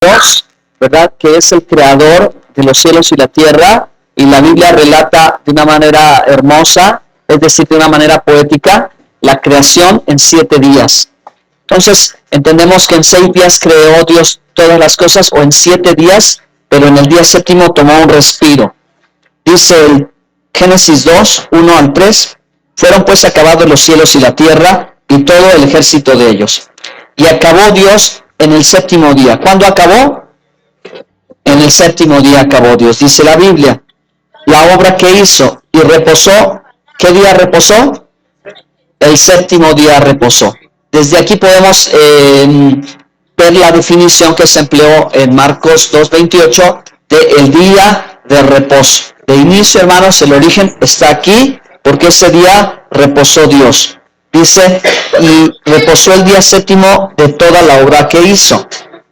Dios, ¿verdad? Que es el creador de los cielos y la tierra, y la Biblia relata de una manera hermosa, es decir, de una manera poética, la creación en 7 días. Entonces, entendemos que en 6 días creó Dios todas las cosas, o en 7 días, pero en el día séptimo tomó un respiro. Dice el Génesis 2, 1 al 3, fueron pues acabados los cielos y la tierra, y todo el ejército de ellos. Y acabó Dios en el séptimo día. ¿Cuándo acabó? En el séptimo día acabó Dios. Dice la Biblia, la obra que hizo, y reposó. ¿Qué día reposó? El séptimo día reposó. Desde aquí podemos ver la definición que se empleó en Marcos 2:28 de el día de reposo. De inicio, hermanos, el origen está aquí, porque ese día reposó Dios. Dice, y reposó el día séptimo de toda la obra que hizo.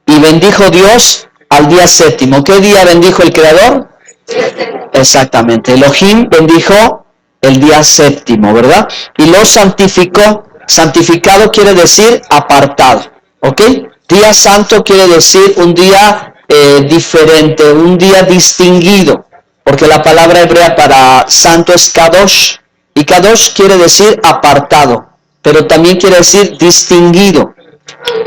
Y bendijo Dios al día séptimo. ¿Qué día bendijo el Creador? Exactamente. Elohim bendijo el día séptimo, ¿verdad? Y lo santificó. Santificado quiere decir apartado, ¿ok? Día santo quiere decir un día diferente, un día distinguido. Porque la palabra hebrea para santo es kadosh. Y kadosh quiere decir apartado, pero también quiere decir distinguido,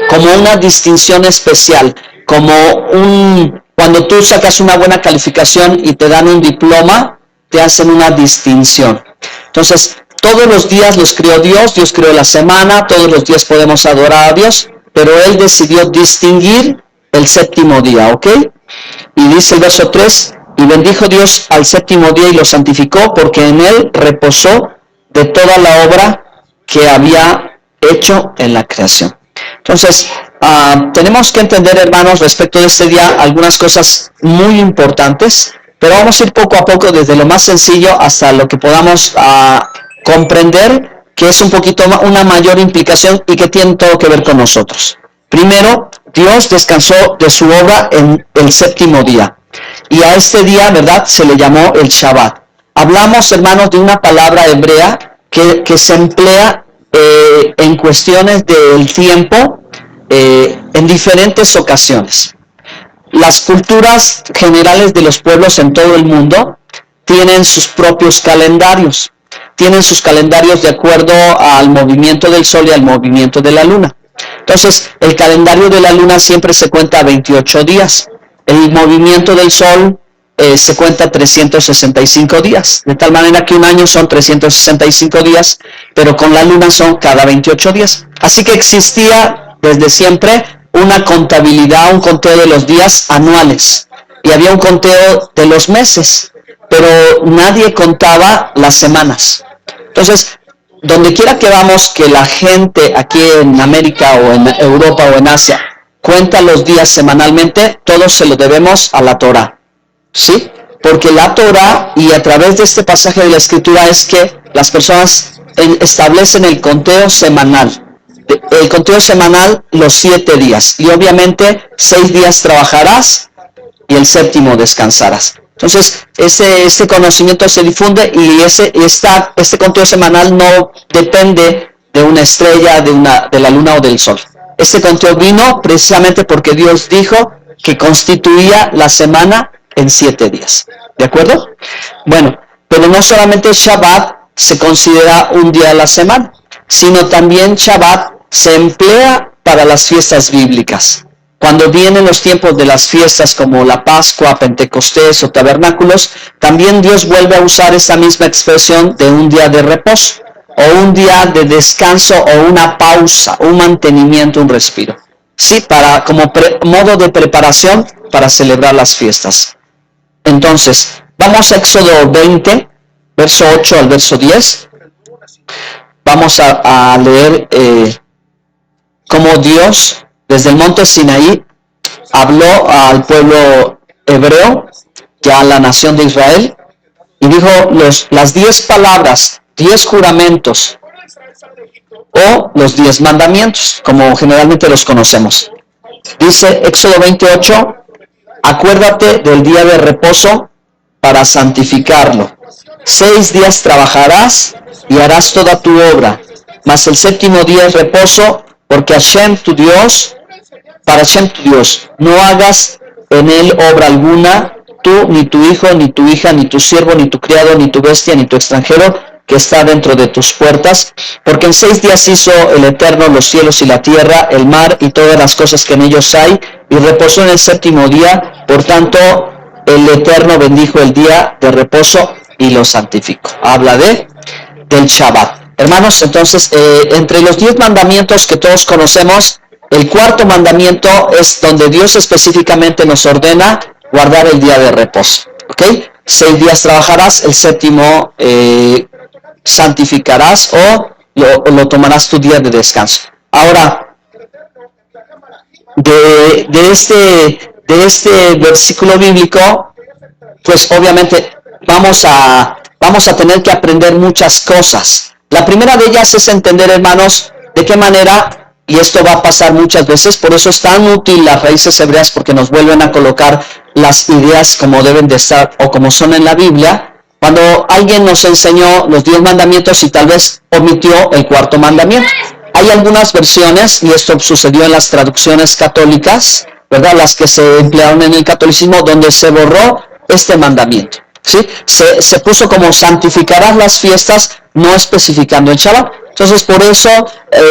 como una distinción especial, como cuando tú sacas una buena calificación y te dan un diploma, te hacen una distinción. Entonces, todos los días los creó Dios, Dios creó la semana, todos los días podemos adorar a Dios, pero Él decidió distinguir el séptimo día, ¿ok? Y dice el verso 3, y bendijo Dios al séptimo día y lo santificó, porque en Él reposó de toda la obra que había hecho en la creación. Entonces, tenemos que entender, hermanos, respecto de este día, algunas cosas muy importantes, pero vamos a ir poco a poco desde lo más sencillo hasta lo que podamos comprender, que es un poquito una mayor implicación y que tiene todo que ver con nosotros. Primero, Dios descansó de su obra en el séptimo día. Y a este día, ¿verdad?, se le llamó el Shabbat. Hablamos, hermanos, de una palabra hebrea que se emplea en cuestiones del tiempo en diferentes ocasiones. Las culturas generales de los pueblos en todo el mundo tienen sus propios calendarios. Tienen sus calendarios de acuerdo al movimiento del sol y al movimiento de la luna. Entonces, el calendario de la luna siempre se cuenta 28 días. El movimiento del sol se cuenta 365 días. De tal manera que un año son 365 días, pero con la luna son cada 28 días. Así que existía desde siempre una contabilidad, un conteo de los días anuales. Y había un conteo de los meses, pero nadie contaba las semanas. Entonces, donde quiera que vamos, que la gente aquí en América o en Europa o en Asia cuenta los días semanalmente, todos se lo debemos a la Torá, ¿sí? Porque la Torá, y a través de este pasaje de la Escritura, es que las personas establecen el conteo semanal. El conteo semanal, los 7 días. Y obviamente 6 días trabajarás y el séptimo descansarás. Entonces, este conocimiento se difunde y este conteo semanal no depende de una estrella, de la luna o del sol. Este conteo vino precisamente porque Dios dijo que constituía la semana en 7 días. ¿De acuerdo? Bueno, pero no solamente Shabbat se considera un día a la semana, sino también Shabbat se emplea para las fiestas bíblicas. Cuando vienen los tiempos de las fiestas como la Pascua, Pentecostés o Tabernáculos, también Dios vuelve a usar esta misma expresión de un día de reposo, o un día de descanso, o una pausa, un mantenimiento, un respiro. Sí, como modo de preparación para celebrar las fiestas. Entonces, vamos a Éxodo 20, verso 8 al verso 10. Vamos a leer cómo Dios, desde el monte Sinaí, habló al pueblo hebreo, ya a la nación de Israel, y dijo las 10 palabras, 10 juramentos, o los 10 mandamientos, como generalmente los conocemos. Dice Éxodo 28, acuérdate del día de reposo para santificarlo. 6 días trabajarás y harás toda tu obra, mas el séptimo día es reposo, porque Hashem, tu Dios, para Hashem tu Dios. No hagas en él obra alguna, tú, ni tu hijo, ni tu hija, ni tu siervo, ni tu criado, ni tu bestia, ni tu extranjero que está dentro de tus puertas, porque en 6 días hizo el Eterno los cielos y la tierra, el mar y todas las cosas que en ellos hay, y reposó en el 7º día. Por tanto, el Eterno bendijo el día de reposo y lo santificó. Habla del Shabbat. Hermanos, entonces, entre los 10 mandamientos que todos conocemos, el 4º mandamiento es donde Dios específicamente nos ordena guardar el día de reposo. ¿Ok? 6 días trabajarás, el 7º santificarás o lo tomarás tu día de descanso. Ahora, de este versículo bíblico, pues obviamente vamos a tener que aprender muchas cosas. La primera de ellas es entender, hermanos, de qué manera, y esto va a pasar muchas veces, por eso es tan útil las raíces hebreas, porque nos vuelven a colocar las ideas como deben de estar o como son en la Biblia. Cuando alguien nos enseñó los 10 mandamientos y tal vez omitió el 4º mandamiento. Hay algunas versiones, y esto sucedió en las traducciones católicas, ¿verdad? Las que se emplearon en el catolicismo, donde se borró este mandamiento. ¿Sí? Se puso como santificarás las fiestas, no especificando el Shabbat. Entonces, por eso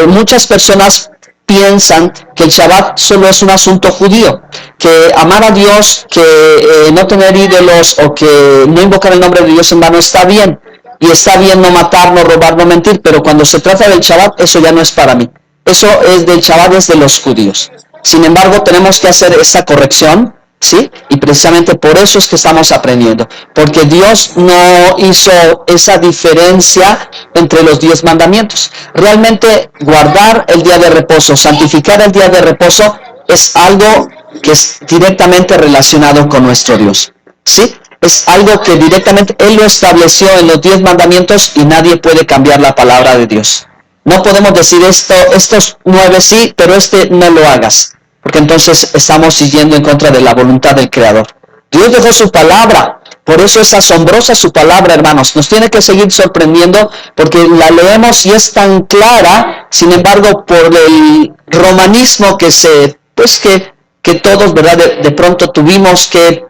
muchas personas piensan que el Shabbat solo es un asunto judío, que amar a Dios, que no tener ídolos o que no invocar el nombre de Dios en vano está bien, y está bien no matar, no robar, no mentir, pero cuando se trata del Shabbat, eso ya no es para mí. Eso es del Shabbat, es de los judíos. Sin embargo, tenemos que hacer esa corrección, ¿sí? Y precisamente por eso es que estamos aprendiendo, porque Dios no hizo esa diferencia entre los 10 mandamientos. Realmente guardar el día de reposo, santificar el día de reposo, es algo que es directamente relacionado con nuestro Dios, ¿sí? Es algo que directamente Él lo estableció en los 10 mandamientos y nadie puede cambiar la palabra de Dios. No podemos decir estos 9 sí, pero no lo hagas, porque entonces estamos siguiendo en contra de la voluntad del Creador. Dios dejó su palabra, por eso es asombrosa su palabra, hermanos. Nos tiene que seguir sorprendiendo porque la leemos y es tan clara. Sin embargo, por el romanismo que todos, ¿verdad? De pronto tuvimos que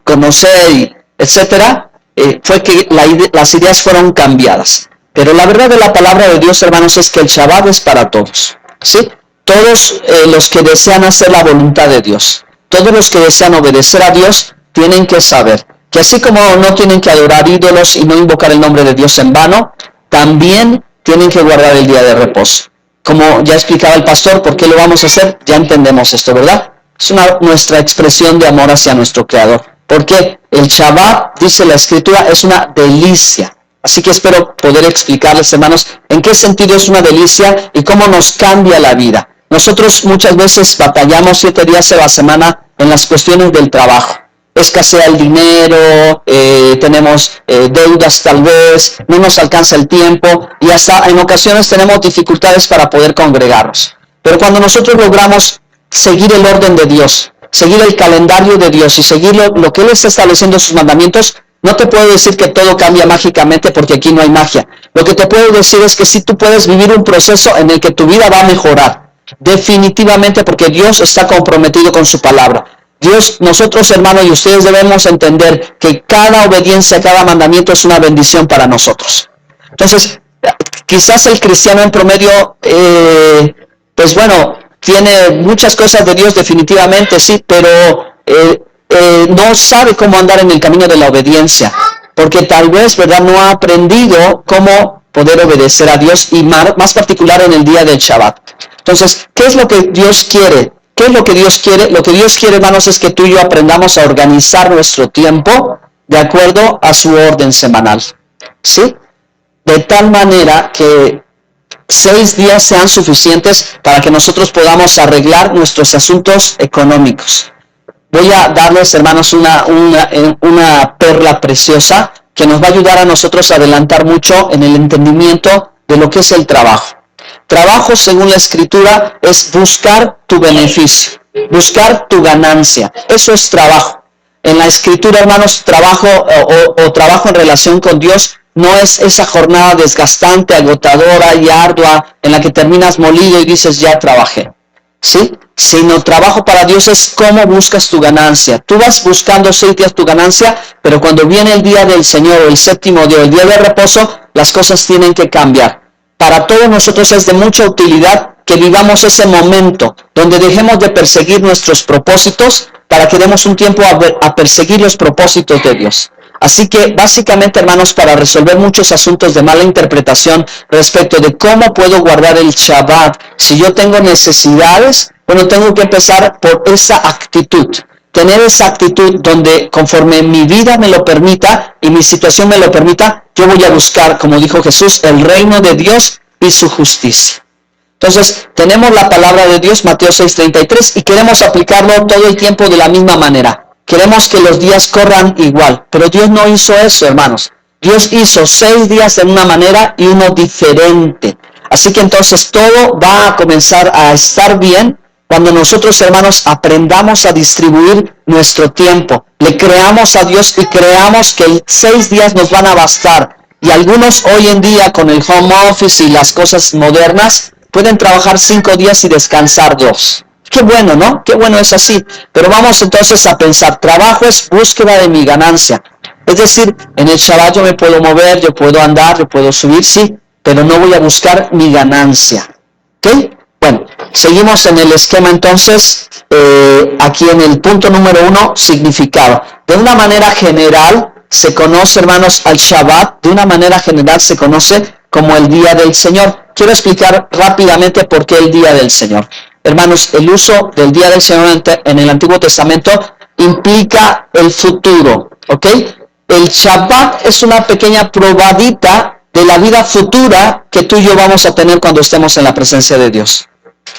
conocer, y etcétera, fue que las ideas fueron cambiadas. Pero la verdad de la palabra de Dios, hermanos, es que el Shabbat es para todos, ¿sí? Todos los que desean hacer la voluntad de Dios, todos los que desean obedecer a Dios, tienen que saber que así como no tienen que adorar ídolos y no invocar el nombre de Dios en vano, también tienen que guardar el día de reposo. Como ya explicaba el pastor, ¿por qué lo vamos a hacer? Ya entendemos esto, ¿verdad? Es nuestra expresión de amor hacia nuestro Creador. Porque el Shabbat, dice la Escritura, es una delicia. Así que espero poder explicarles, hermanos, en qué sentido es una delicia y cómo nos cambia la vida. Nosotros muchas veces batallamos 7 días a la semana en las cuestiones del trabajo. Escasea el dinero, tenemos deudas tal vez, no nos alcanza el tiempo y hasta en ocasiones tenemos dificultades para poder congregarnos. Pero cuando nosotros logramos seguir el orden de Dios, seguir el calendario de Dios y seguir lo que Él está estableciendo en sus mandamientos, no te puedo decir que todo cambia mágicamente porque aquí no hay magia. Lo que te puedo decir es que sí tú puedes vivir un proceso en el que tu vida va a mejorar. Definitivamente, porque Dios está comprometido con su palabra. Nosotros, hermanos, y ustedes debemos entender que cada obediencia, cada mandamiento es una bendición para nosotros. Entonces, quizás el cristiano en promedio, pues bueno, tiene muchas cosas de Dios definitivamente, sí, pero no sabe cómo andar en el camino de la obediencia, porque tal vez, ¿verdad?, no ha aprendido cómo poder obedecer a Dios y más particular en el día del Shabbat. Entonces, ¿qué es lo que Dios quiere? ¿Qué es lo que Dios quiere? Lo que Dios quiere, hermanos, es que tú y yo aprendamos a organizar nuestro tiempo de acuerdo a su orden semanal, ¿sí? De tal manera que 6 días sean suficientes para que nosotros podamos arreglar nuestros asuntos económicos. Voy a darles, hermanos, una perla preciosa que nos va a ayudar a nosotros a adelantar mucho en el entendimiento de lo que es el trabajo. Trabajo, según la Escritura, es buscar tu beneficio, buscar tu ganancia. Eso es trabajo. En la Escritura, hermanos, trabajo o trabajo en relación con Dios no es esa jornada desgastante, agotadora y ardua en la que terminas molido y dices, ya trabajé. ¿sí? Sino trabajo para Dios es cómo buscas tu ganancia. Tú vas buscando 6 días tu ganancia, pero cuando viene el día del Señor, el séptimo día, el día de reposo, las cosas tienen que cambiar. Para todos nosotros es de mucha utilidad que vivamos ese momento donde dejemos de perseguir nuestros propósitos para que demos un tiempo a perseguir los propósitos de Dios. Así que básicamente, hermanos, para resolver muchos asuntos de mala interpretación respecto de cómo puedo guardar el Shabbat, si yo tengo necesidades, bueno, tengo que empezar por esa actitud. Tener esa actitud donde conforme mi vida me lo permita y mi situación me lo permita, yo voy a buscar, como dijo Jesús, el reino de Dios y su justicia. Entonces, tenemos la palabra de Dios, Mateo 6:33, y queremos aplicarlo todo el tiempo de la misma manera. Queremos que los días corran igual, pero Dios no hizo eso, hermanos. Dios hizo 6 días de una manera y uno diferente. Así que entonces todo va a comenzar a estar bien cuando nosotros, hermanos, aprendamos a distribuir nuestro tiempo. Le creamos a Dios y creamos que 6 días nos van a bastar. Y algunos hoy en día con el home office y las cosas modernas pueden trabajar 5 días y descansar 2. Qué bueno, ¿no? Qué bueno es así. Pero vamos entonces a pensar, trabajo es búsqueda de mi ganancia. Es decir, en el Shabbat yo me puedo mover, yo puedo andar, yo puedo subir, sí, pero no voy a buscar mi ganancia. ¿Ok? Bueno, seguimos en el esquema entonces, aquí en el punto número 1, significado. De una manera general se conoce, hermanos, al Shabbat, de una manera general se conoce como el día del Señor. Quiero explicar rápidamente por qué el día del Señor. Hermanos, el uso del día del Señor en el Antiguo Testamento implica el futuro, ¿ok? El Shabbat es una pequeña probadita de la vida futura que tú y yo vamos a tener cuando estemos en la presencia de Dios,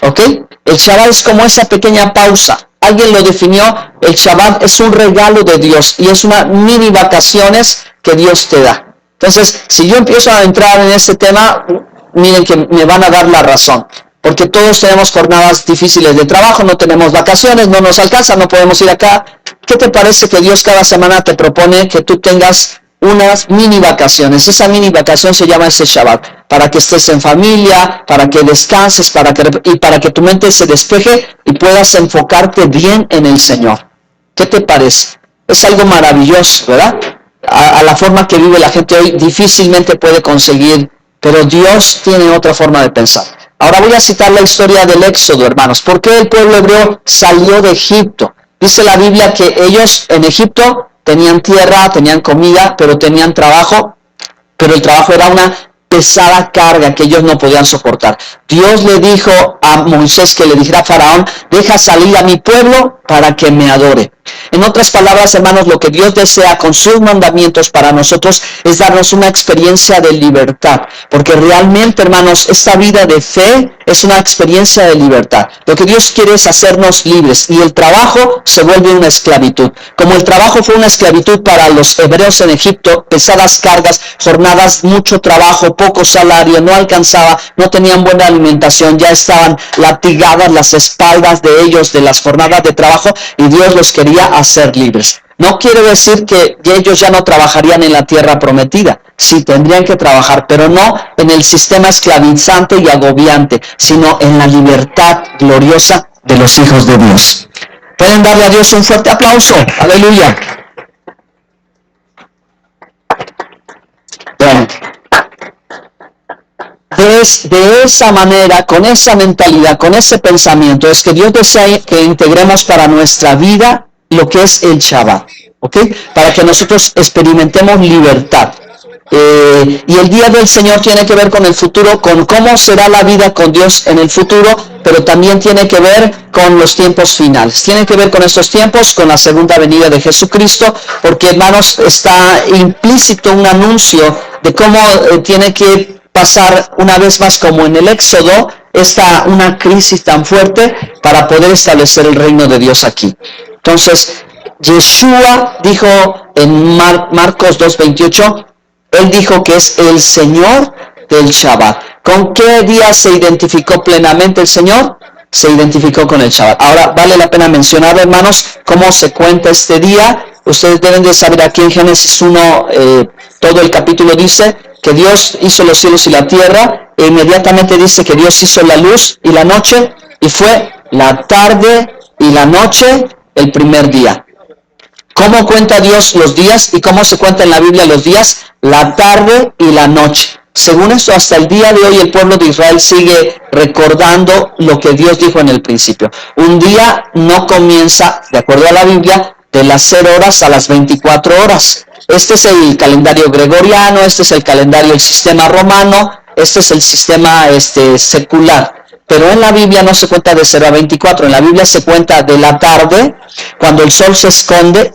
¿ok? El Shabbat es como esa pequeña pausa. Alguien lo definió, el Shabbat es un regalo de Dios y es una mini vacaciones que Dios te da. Entonces, si yo empiezo a entrar en este tema, miren que me van a dar la razón. Porque todos tenemos jornadas difíciles de trabajo, no tenemos vacaciones, no nos alcanza, no podemos ir acá. ¿Qué te parece que Dios cada semana te propone que tú tengas unas mini vacaciones? Esa mini vacación se llama ese Shabbat, para que estés en familia, para que descanses, para que tu mente se despeje y puedas enfocarte bien en el Señor. ¿Qué te parece? Es algo maravilloso, ¿verdad? A la forma que vive la gente hoy difícilmente puede conseguir, pero Dios tiene otra forma de pensar. Ahora voy a citar la historia del Éxodo, hermanos. ¿Por qué el pueblo hebreo salió de Egipto? Dice la Biblia que ellos en Egipto tenían tierra, tenían comida, pero tenían trabajo, pero el trabajo era una pesada carga que ellos no podían soportar. Dios le dijo a Moisés que le dijera a Faraón, deja salir a mi pueblo para que me adore. En otras palabras, hermanos, lo que Dios desea con sus mandamientos para nosotros es darnos una experiencia de libertad. Porque realmente, hermanos, esta vida de fe es una experiencia de libertad. Lo que Dios quiere es hacernos libres y el trabajo se vuelve una esclavitud. Como el trabajo fue una esclavitud para los hebreos en Egipto, pesadas cargas, jornadas, mucho trabajo, poco salario, no alcanzaba, no tenían buena alimentación, ya estaban latigadas las espaldas de ellos de las jornadas de trabajo y Dios los quería hacer libres. No quiere decir que ellos ya no trabajarían en la tierra prometida. Sí, tendrían que trabajar, pero no en el sistema esclavizante y agobiante, sino en la libertad gloriosa de los hijos de Dios. ¿Pueden darle a Dios un fuerte aplauso? ¡Aleluya! Bueno, de esa manera, con esa mentalidad, con ese pensamiento, es que Dios desea que integremos para nuestra vida lo que es el Shabbat, ¿ok? Para que nosotros experimentemos libertad. Y el día del Señor tiene que ver con el futuro, con cómo será la vida con Dios en el futuro, pero también tiene que ver con los tiempos finales. Tiene que ver con estos tiempos, con la segunda venida de Jesucristo, porque, hermanos, está implícito un anuncio de cómo tiene que pasar una vez más, como en el Éxodo, una crisis tan fuerte para poder establecer el reino de Dios aquí. Entonces, Yeshua dijo en Marcos 2:28, él dijo que es el Señor del Shabbat. ¿Con qué día se identificó plenamente el Señor? Se identificó con el Shabbat. Ahora, vale la pena mencionar, hermanos, cómo se cuenta este día. Ustedes deben de saber aquí en Génesis 1, todo el capítulo dice que Dios hizo los cielos y la tierra, e inmediatamente dice que Dios hizo la luz y la noche, y fue la tarde y la noche el primer día. ¿Cómo cuenta Dios los días y cómo se cuenta en la Biblia los días? La tarde y la noche. Según esto, hasta el día de hoy el pueblo de Israel sigue recordando lo que Dios dijo en el principio. Un día no comienza, de acuerdo a la Biblia, de las 0 horas a las 24 horas. Este es el calendario gregoriano, este es el calendario del sistema romano, este es el sistema secular. Pero en la Biblia no se cuenta de 0 a 24, en la Biblia se cuenta de la tarde, cuando el sol se esconde,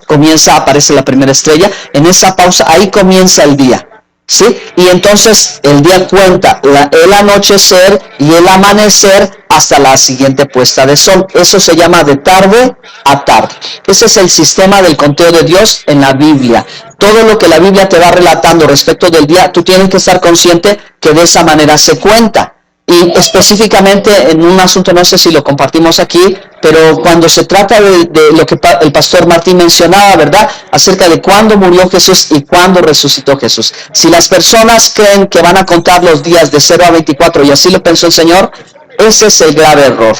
aparece la primera estrella, en esa pausa, ahí comienza el día, ¿sí? Y entonces el día cuenta el anochecer y el amanecer hasta la siguiente puesta de sol. Eso se llama de tarde a tarde. Ese es el sistema del conteo de Dios en la Biblia. Todo lo que la Biblia te va relatando respecto del día, tú tienes que estar consciente que de esa manera se cuenta. Y específicamente en un asunto, no sé si lo compartimos aquí, pero cuando se trata de lo que el pastor Martín mencionaba, ¿verdad? Acerca de cuándo murió Jesús y cuándo resucitó Jesús. Si las personas creen que van a contar los días de 0 a 24 y así lo pensó el Señor, ese es el grave error.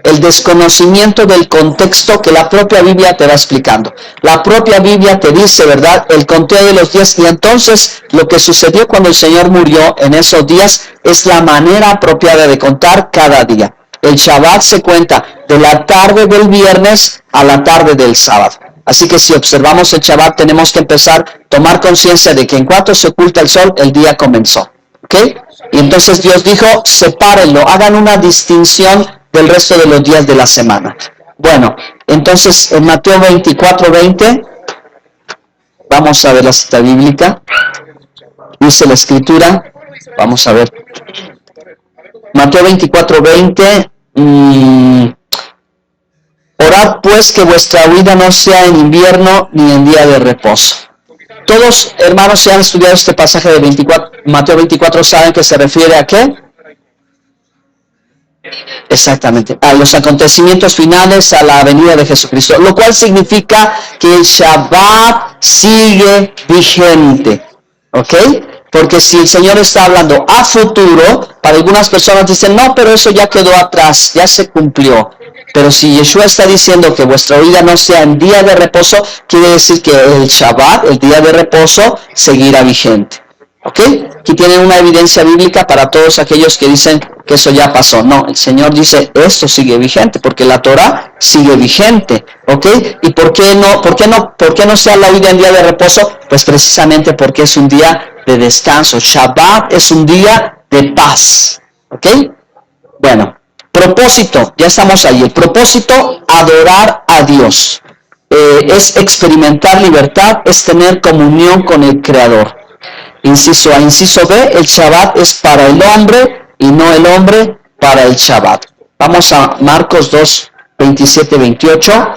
El desconocimiento del contexto que la propia Biblia te va explicando. La propia Biblia te dice, ¿verdad?, el conteo de los días, y entonces lo que sucedió cuando el Señor murió en esos días es la manera apropiada de contar cada día. El Shabbat se cuenta de la tarde del viernes a la tarde del sábado. Así que si observamos el Shabbat tenemos que empezar a tomar conciencia de que en cuanto se oculta el sol, el día comenzó. ¿Ok? Y entonces Dios dijo, sepárenlo, hagan una distinción del resto de los días de la semana. Bueno, entonces en Mateo 24:20, vamos a ver la cita bíblica. Dice la escritura, vamos a ver. Mateo 24:20, orad pues que vuestra huida no sea en invierno ni en día de reposo. Todos, hermanos, si han estudiado este pasaje de Mateo 24, ¿saben que se refiere a qué? Exactamente, a los acontecimientos finales, a la venida de Jesucristo, lo cual significa que el Shabbat sigue vigente, ¿ok? Porque si el Señor está hablando a futuro, para algunas personas dicen, no, pero eso ya quedó atrás, ya se cumplió. Pero si Yeshua está diciendo que vuestra vida no sea en día de reposo, quiere decir que el Shabbat, el día de reposo, seguirá vigente. ¿Ok? Aquí tienen una evidencia bíblica para todos aquellos que dicen que eso ya pasó. No, el Señor dice, esto sigue vigente, porque la Torah sigue vigente. ¿Ok? ¿Y por qué no sea la vida en día de reposo? Pues precisamente porque es un día de descanso. Shabbat es un día de paz. ¿Ok? Bueno, propósito, ya estamos ahí. El propósito, adorar a Dios. Es experimentar libertad, es tener comunión con el Creador. Inciso A. Inciso B, el Shabbat es para el hombre y no el hombre para el Shabbat. Vamos a Marcos 2, 27, 28.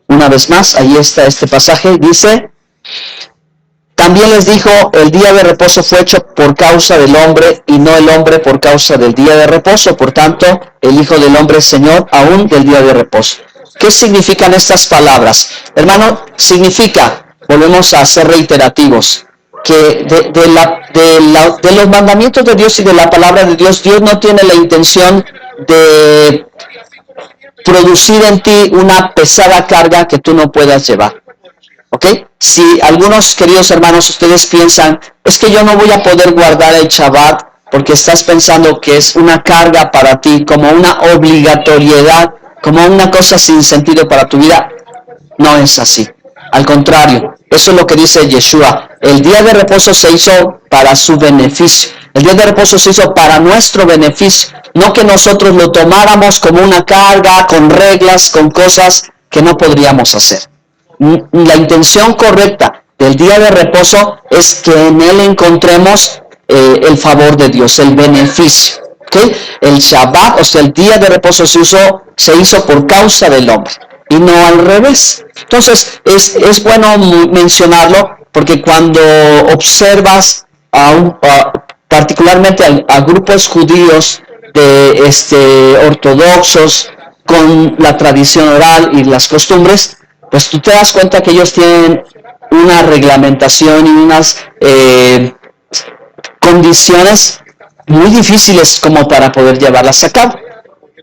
Una vez más, ahí está este pasaje, dice, también les dijo, el día de reposo fue hecho por causa del hombre y no el hombre por causa del día de reposo. Por tanto, el Hijo del Hombre es Señor aún del día de reposo. ¿Qué significan estas palabras? Hermano, significa, volvemos a ser reiterativos, que de los mandamientos de Dios y de la palabra de Dios, Dios no tiene la intención de producir en ti una pesada carga que tú no puedas llevar. ¿Ok? Si algunos queridos hermanos, ustedes piensan, es que yo no voy a poder guardar el Shabbat porque estás pensando que es una carga para ti, como una obligatoriedad, como una cosa sin sentido para tu vida, no es así. Al contrario, eso es lo que dice Yeshua. El día de reposo se hizo para su beneficio. El día de reposo se hizo para nuestro beneficio. No que nosotros lo tomáramos como una carga, con reglas, con cosas que no podríamos hacer. La intención correcta del día de reposo es que en él encontremos el favor de Dios, el beneficio. ¿Okay? El Shabbat, o sea, el día de reposo se hizo por causa del hombre y no al revés. Entonces, es bueno mencionarlo porque cuando observas particularmente a grupos judíos ortodoxos con la tradición oral y las costumbres, pues tú te das cuenta que ellos tienen una reglamentación y unas condiciones muy difíciles como para poder llevarlas a cabo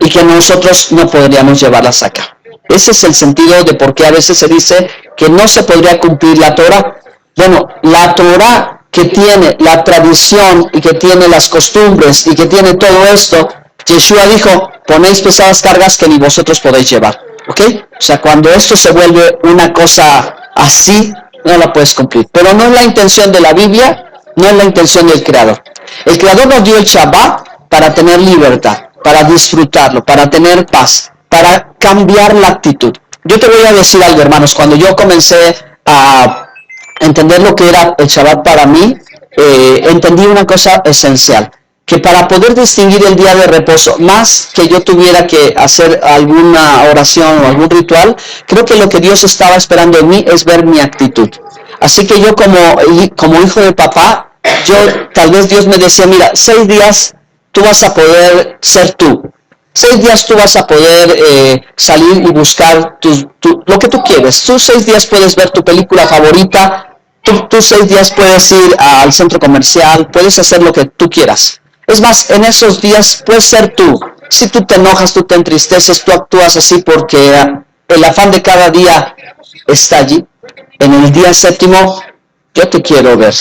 y que nosotros no podríamos llevarlas a cabo. Ese es el sentido de por qué a veces se dice que no se podría cumplir la Torah. Bueno, la Torah que tiene la tradición y que tiene las costumbres y que tiene todo esto, Yeshua dijo, ponéis pesadas cargas que ni vosotros podéis llevar. ¿Ok? O sea, cuando esto se vuelve una cosa así, no la puedes cumplir. Pero no es la intención de la Biblia, no es la intención del Creador. El Creador nos dio el Shabbat para tener libertad, para disfrutarlo, para tener paz, para cambiar la actitud. Yo te voy a decir algo, hermanos. Cuando yo comencé a entender lo que era el Shabbat para mí, entendí una cosa esencial. Que para poder distinguir el día de reposo, más que yo tuviera que hacer alguna oración o algún ritual, creo que lo que Dios estaba esperando en mí es ver mi actitud. Así que yo como hijo de papá, tal vez Dios me decía, mira, 6 días tú vas a poder ser tú. 6 días tú vas a poder salir y buscar lo que tú quieres. Tú 6 días puedes ver tu película favorita, tú 6 días puedes ir al centro comercial, puedes hacer lo que tú quieras. Es más, en esos días puedes ser tú. Si tú te enojas, tú te entristeces, tú actúas así porque el afán de cada día está allí. En el día séptimo, yo te quiero ver.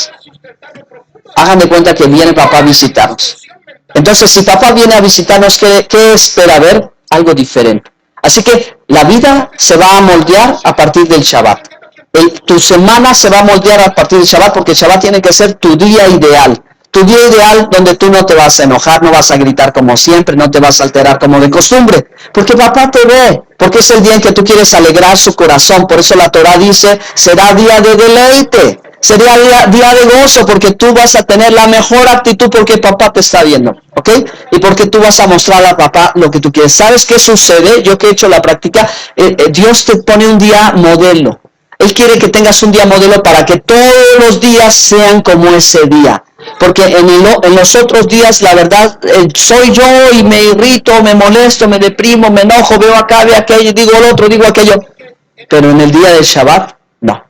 Hagan de cuenta que viene papá a visitarnos. Entonces, si papá viene a visitarnos, ¿qué espera ver? Algo diferente. Así que la vida se va a moldear a partir del Shabbat. Tu semana se va a moldear a partir del Shabbat porque el Shabbat tiene que ser tu día ideal. Tu día ideal donde tú no te vas a enojar, no vas a gritar como siempre, no te vas a alterar como de costumbre. Porque papá te ve, porque es el día en que tú quieres alegrar su corazón. Por eso la Torah dice, será día de deleite, será día de gozo, porque tú vas a tener la mejor actitud porque papá te está viendo, ¿ok? Y porque tú vas a mostrar a papá lo que tú quieres. ¿Sabes qué sucede? Yo que he hecho la práctica, Dios te pone un día modelo. Él quiere que tengas un día modelo para que todos los días sean como ese día. Porque en los otros días, la verdad, soy yo y me irrito, me molesto, me deprimo, me enojo, veo acá, veo aquello, digo lo otro, digo aquello. Pero en el día del Shabbat, no.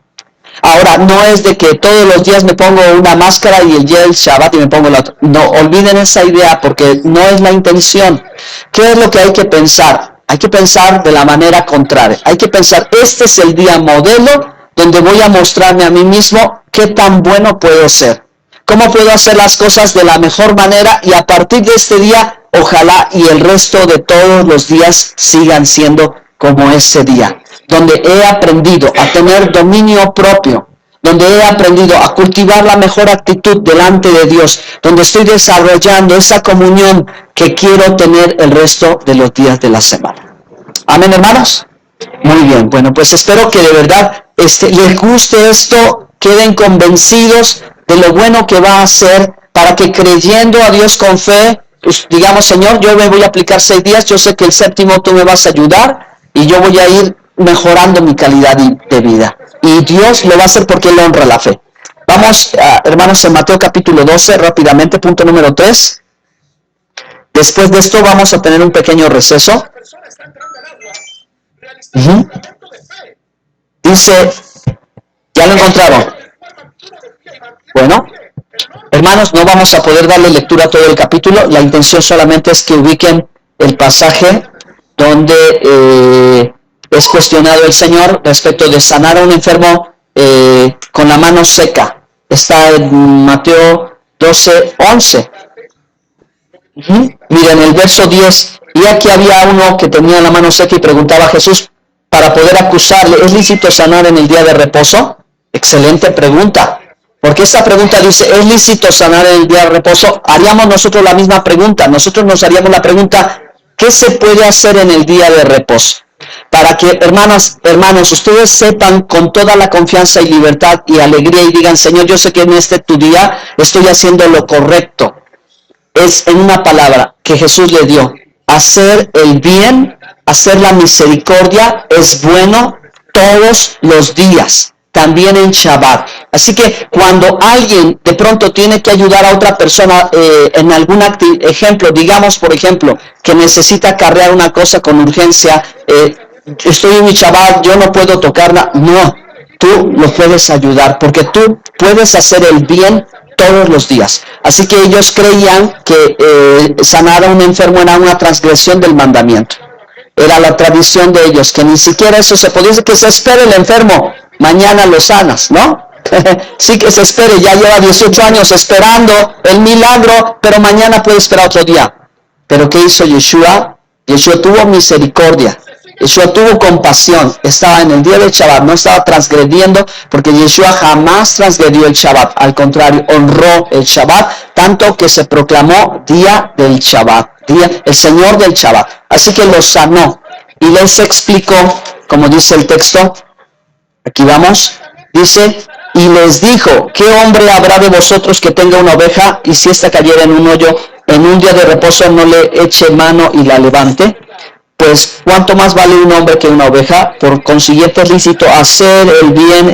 Ahora, no es de que todos los días me pongo una máscara y el día del Shabbat y me pongo la otra. No, olviden esa idea porque no es la intención. ¿Qué es lo que hay que pensar? Hay que pensar de la manera contraria. Hay que pensar, este es el día modelo donde voy a mostrarme a mí mismo qué tan bueno puedo ser. Cómo puedo hacer las cosas de la mejor manera y a partir de este día, ojalá y el resto de todos los días sigan siendo como ese día. Donde he aprendido a tener dominio propio, donde he aprendido a cultivar la mejor actitud delante de Dios, donde estoy desarrollando esa comunión que quiero tener el resto de los días de la semana. ¿Amén, hermanos? Muy bien, bueno, pues espero que de verdad les guste esto, queden convencidos de lo bueno que va a hacer para que creyendo a Dios con fe, pues, digamos, Señor, yo me voy a aplicar 6 días, yo sé que el séptimo tú me vas a ayudar y yo voy a ir mejorando mi calidad de vida. Y Dios lo va a hacer porque Él honra la fe. Vamos, hermanos, en Mateo capítulo 12, rápidamente, punto número 3. Después de esto vamos a tener un pequeño receso. Dice, ¿ya lo encontraron? Bueno, hermanos, no vamos a poder darle lectura a todo el capítulo. La intención solamente es que ubiquen el pasaje donde es cuestionado el Señor respecto de sanar a un enfermo con la mano seca. Está en Mateo 12, 11. Miren el verso 10. Y aquí había uno que tenía la mano seca y preguntaba a Jesús para poder acusarle, ¿es lícito sanar en el día de reposo? Excelente pregunta. Porque esta pregunta dice, ¿es lícito sanar en el día de reposo? Haríamos nosotros la misma pregunta. Nosotros nos haríamos la pregunta, ¿qué se puede hacer en el día de reposo? Para que, hermanos, ustedes sepan con toda la confianza y libertad y alegría y digan, Señor, yo sé que en tu día estoy haciendo lo correcto. Es en una palabra que Jesús le dio. Hacer el bien, hacer la misericordia es bueno todos los días. También en Shabbat. Así que cuando alguien de pronto tiene que ayudar a otra persona en algún ejemplo, digamos por ejemplo, que necesita cargar una cosa con urgencia, estoy en mi Shabbat, yo no puedo tocarla, no. tú lo puedes ayudar, porque tú puedes hacer el bien todos los días. Así que ellos creían que sanar a un enfermo era una transgresión del mandamiento. Era la tradición de ellos, que ni siquiera eso se podía decir, que se espere el enfermo, mañana lo sanas, ¿no? Sí, que se espere, ya lleva 18 años esperando el milagro, pero mañana puede esperar otro día. Pero ¿qué hizo Yeshua? Yeshua tuvo misericordia, Yeshua tuvo compasión, estaba en el día del Shabbat, no estaba transgrediendo, porque Yeshua jamás transgredió el Shabbat, al contrario, honró el Shabbat, tanto que se proclamó día del Shabbat, el Señor del Shabbat. Así que los sanó y les explicó, como dice el texto, aquí vamos, dice, y les dijo, ¿qué hombre habrá de vosotros que tenga una oveja y si ésta cayera en un hoyo, en un día de reposo no le eche mano y la levante? Pues cuánto más vale un hombre que una oveja. Por consiguiente es lícito hacer el bien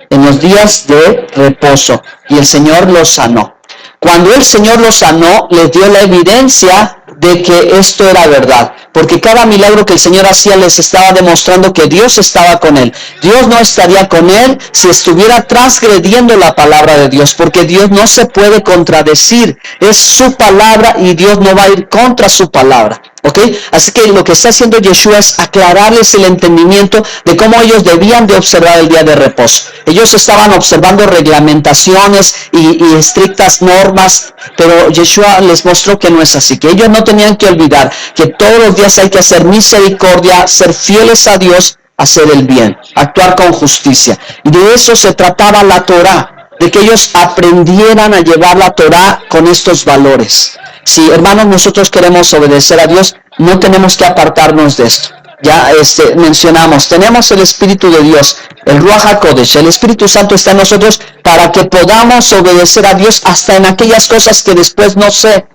en los días de reposo. Y el Señor los sanó. Cuando el Señor los sanó, les dio la evidencia de que esto era verdad, porque cada milagro que el Señor hacía les estaba demostrando que Dios estaba con él. Dios no estaría con él si estuviera transgrediendo la palabra de Dios, porque Dios no se puede contradecir, es su palabra y Dios no va a ir contra su palabra. ¿Ok? Así que lo que está haciendo Yeshua es aclararles el entendimiento de cómo ellos debían de observar el día de reposo. Ellos estaban observando reglamentaciones y estrictas normas, pero Yeshua les mostró que no es así, que ellos no tenían que olvidar que todos los días hay que hacer misericordia, ser fieles a Dios, hacer el bien, actuar con justicia. Y de eso se trataba la Torá, de que ellos aprendieran a llevar la Torá con estos valores. Si, hermanos, nosotros queremos obedecer a Dios, no tenemos que apartarnos de esto. Ya mencionamos, tenemos el Espíritu de Dios, el Ruach HaKodesh, el Espíritu Santo está en nosotros para que podamos obedecer a Dios hasta en aquellas cosas que después no sé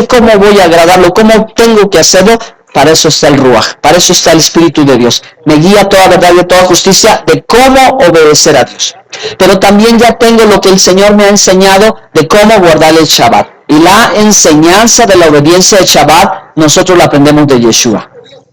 cómo voy a agradarlo, cómo tengo que hacerlo. Para eso está el Ruach, para eso está el Espíritu de Dios. Me guía toda verdad y toda justicia de cómo obedecer a Dios. Pero también ya tengo lo que el Señor me ha enseñado de cómo guardar el Shabbat. Y la enseñanza de la obediencia del Shabbat, nosotros la aprendemos de Yeshua.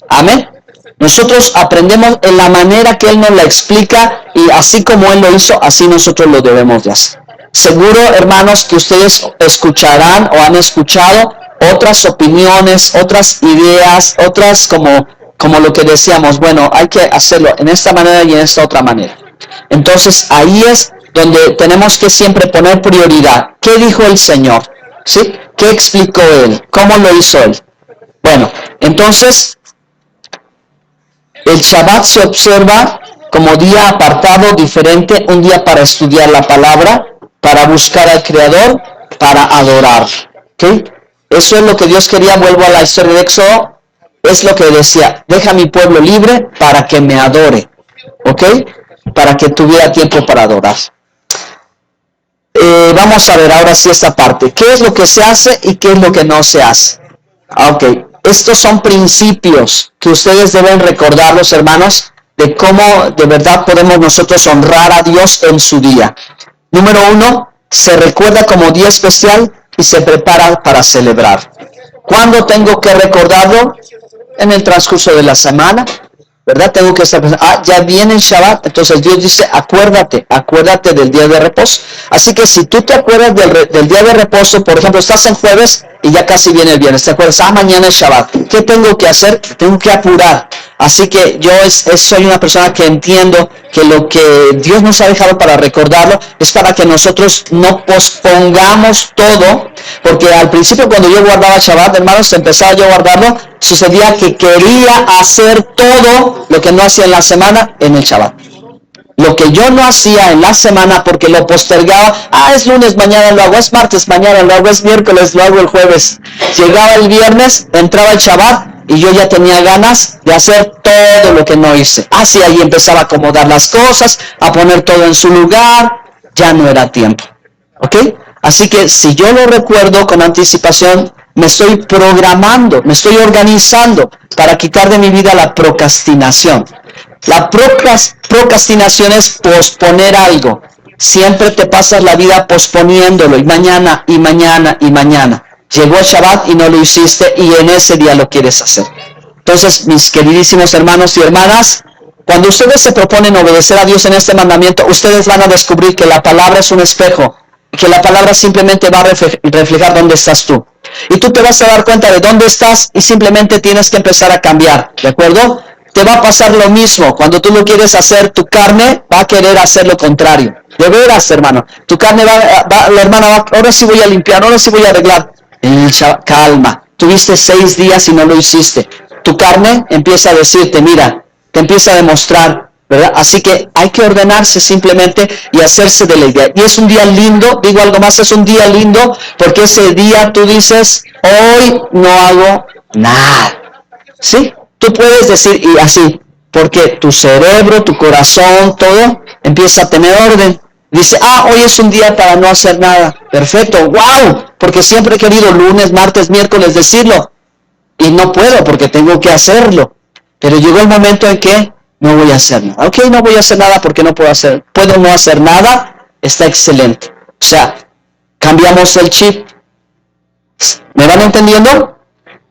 Amén. Nosotros aprendemos en la manera que Él nos la explica y así como Él lo hizo, así nosotros lo debemos de hacer. Seguro, hermanos, que ustedes escucharán o han escuchado otras opiniones, otras ideas, otras como lo que decíamos, bueno, hay que hacerlo en esta manera y en esta otra manera. Entonces, ahí es donde tenemos que siempre poner prioridad. ¿Qué dijo el Señor? ¿Sí? ¿Qué explicó Él? ¿Cómo lo hizo Él? Bueno, entonces, el Shabbat se observa como día apartado, diferente, un día para estudiar la palabra, para buscar al Creador, para adorar. ¿Okay? Eso es lo que Dios quería. Vuelvo a la historia de Éxodo, es lo que decía, deja a mi pueblo libre para que me adore, ¿ok? Para que tuviera tiempo para adorar. Vamos a ver ahora sí esta parte, ¿qué es lo que se hace y qué es lo que no se hace? Ok, estos son principios que ustedes deben recordarlos, hermanos, de cómo de verdad podemos nosotros honrar a Dios en su día. Número 1, se recuerda como día especial y se prepara para celebrar. ¿Cuándo tengo que recordarlo? En el transcurso de la semana, ¿verdad? Tengo que estar pensando, ya viene el Shabbat, entonces Dios dice, acuérdate del día de reposo. Así que si tú te acuerdas del día de reposo, por ejemplo, estás en jueves y ya casi viene el viernes, te acuerdas, mañana es Shabbat, ¿qué tengo que hacer? Tengo que apurar. Así que yo soy una persona que entiendo que lo que Dios nos ha dejado para recordarlo es para que nosotros no pospongamos todo, porque al principio cuando yo guardaba Shabbat, hermanos, empezaba yo a guardarlo, sucedía que quería hacer todo lo que no hacía en la semana en el Shabbat. Lo que yo no hacía en la semana porque lo postergaba, es lunes, mañana lo hago, es martes, mañana lo hago, es miércoles, lo hago el jueves. Llegaba el viernes, entraba el Shabbat, y yo ya tenía ganas de hacer todo lo que no hice. Así ahí empezaba a acomodar las cosas, a poner todo en su lugar. Ya no era tiempo. ¿Ok? Así que si yo lo recuerdo con anticipación, me estoy programando, me estoy organizando para quitar de mi vida la procrastinación. La procrastinación es posponer algo. Siempre te pasas la vida posponiéndolo y mañana y mañana y mañana. Llegó el Shabbat y no lo hiciste y en ese día lo quieres hacer. Entonces, mis queridísimos hermanos y hermanas, Cuando ustedes se proponen obedecer a Dios en este mandamiento, ustedes van a descubrir que la palabra es un espejo, que la palabra simplemente va a reflejar dónde estás tú. Y tú te vas a dar cuenta de dónde estás y simplemente tienes que empezar a cambiar, ¿de acuerdo? Te va a pasar lo mismo. Cuando tú lo quieres hacer, tu carne va a querer hacer lo contrario. De veras, hermano. Tu carne la hermana va, ahora sí voy a limpiar, ahora sí voy a arreglar. Calma. Tuviste 6 días y no lo hiciste. Tu carne empieza a decirte, mira, te empieza a demostrar, ¿verdad? Así que hay que ordenarse simplemente y hacerse de la idea. Y es un día lindo, digo algo más, es un día lindo porque ese día tú dices, hoy no hago nada. ¿Sí? Tú puedes decir y así, porque tu cerebro, tu corazón, todo empieza a tener orden. Dice, hoy es un día para no hacer nada. Perfecto, wow, porque siempre he querido lunes, martes, miércoles decirlo. Y no puedo porque tengo que hacerlo. Pero llegó el momento en que no voy a hacer nada. Ok, no voy a hacer nada porque no puedo hacer. Puedo no hacer nada, está excelente. O sea, cambiamos el chip. ¿Me van entendiendo?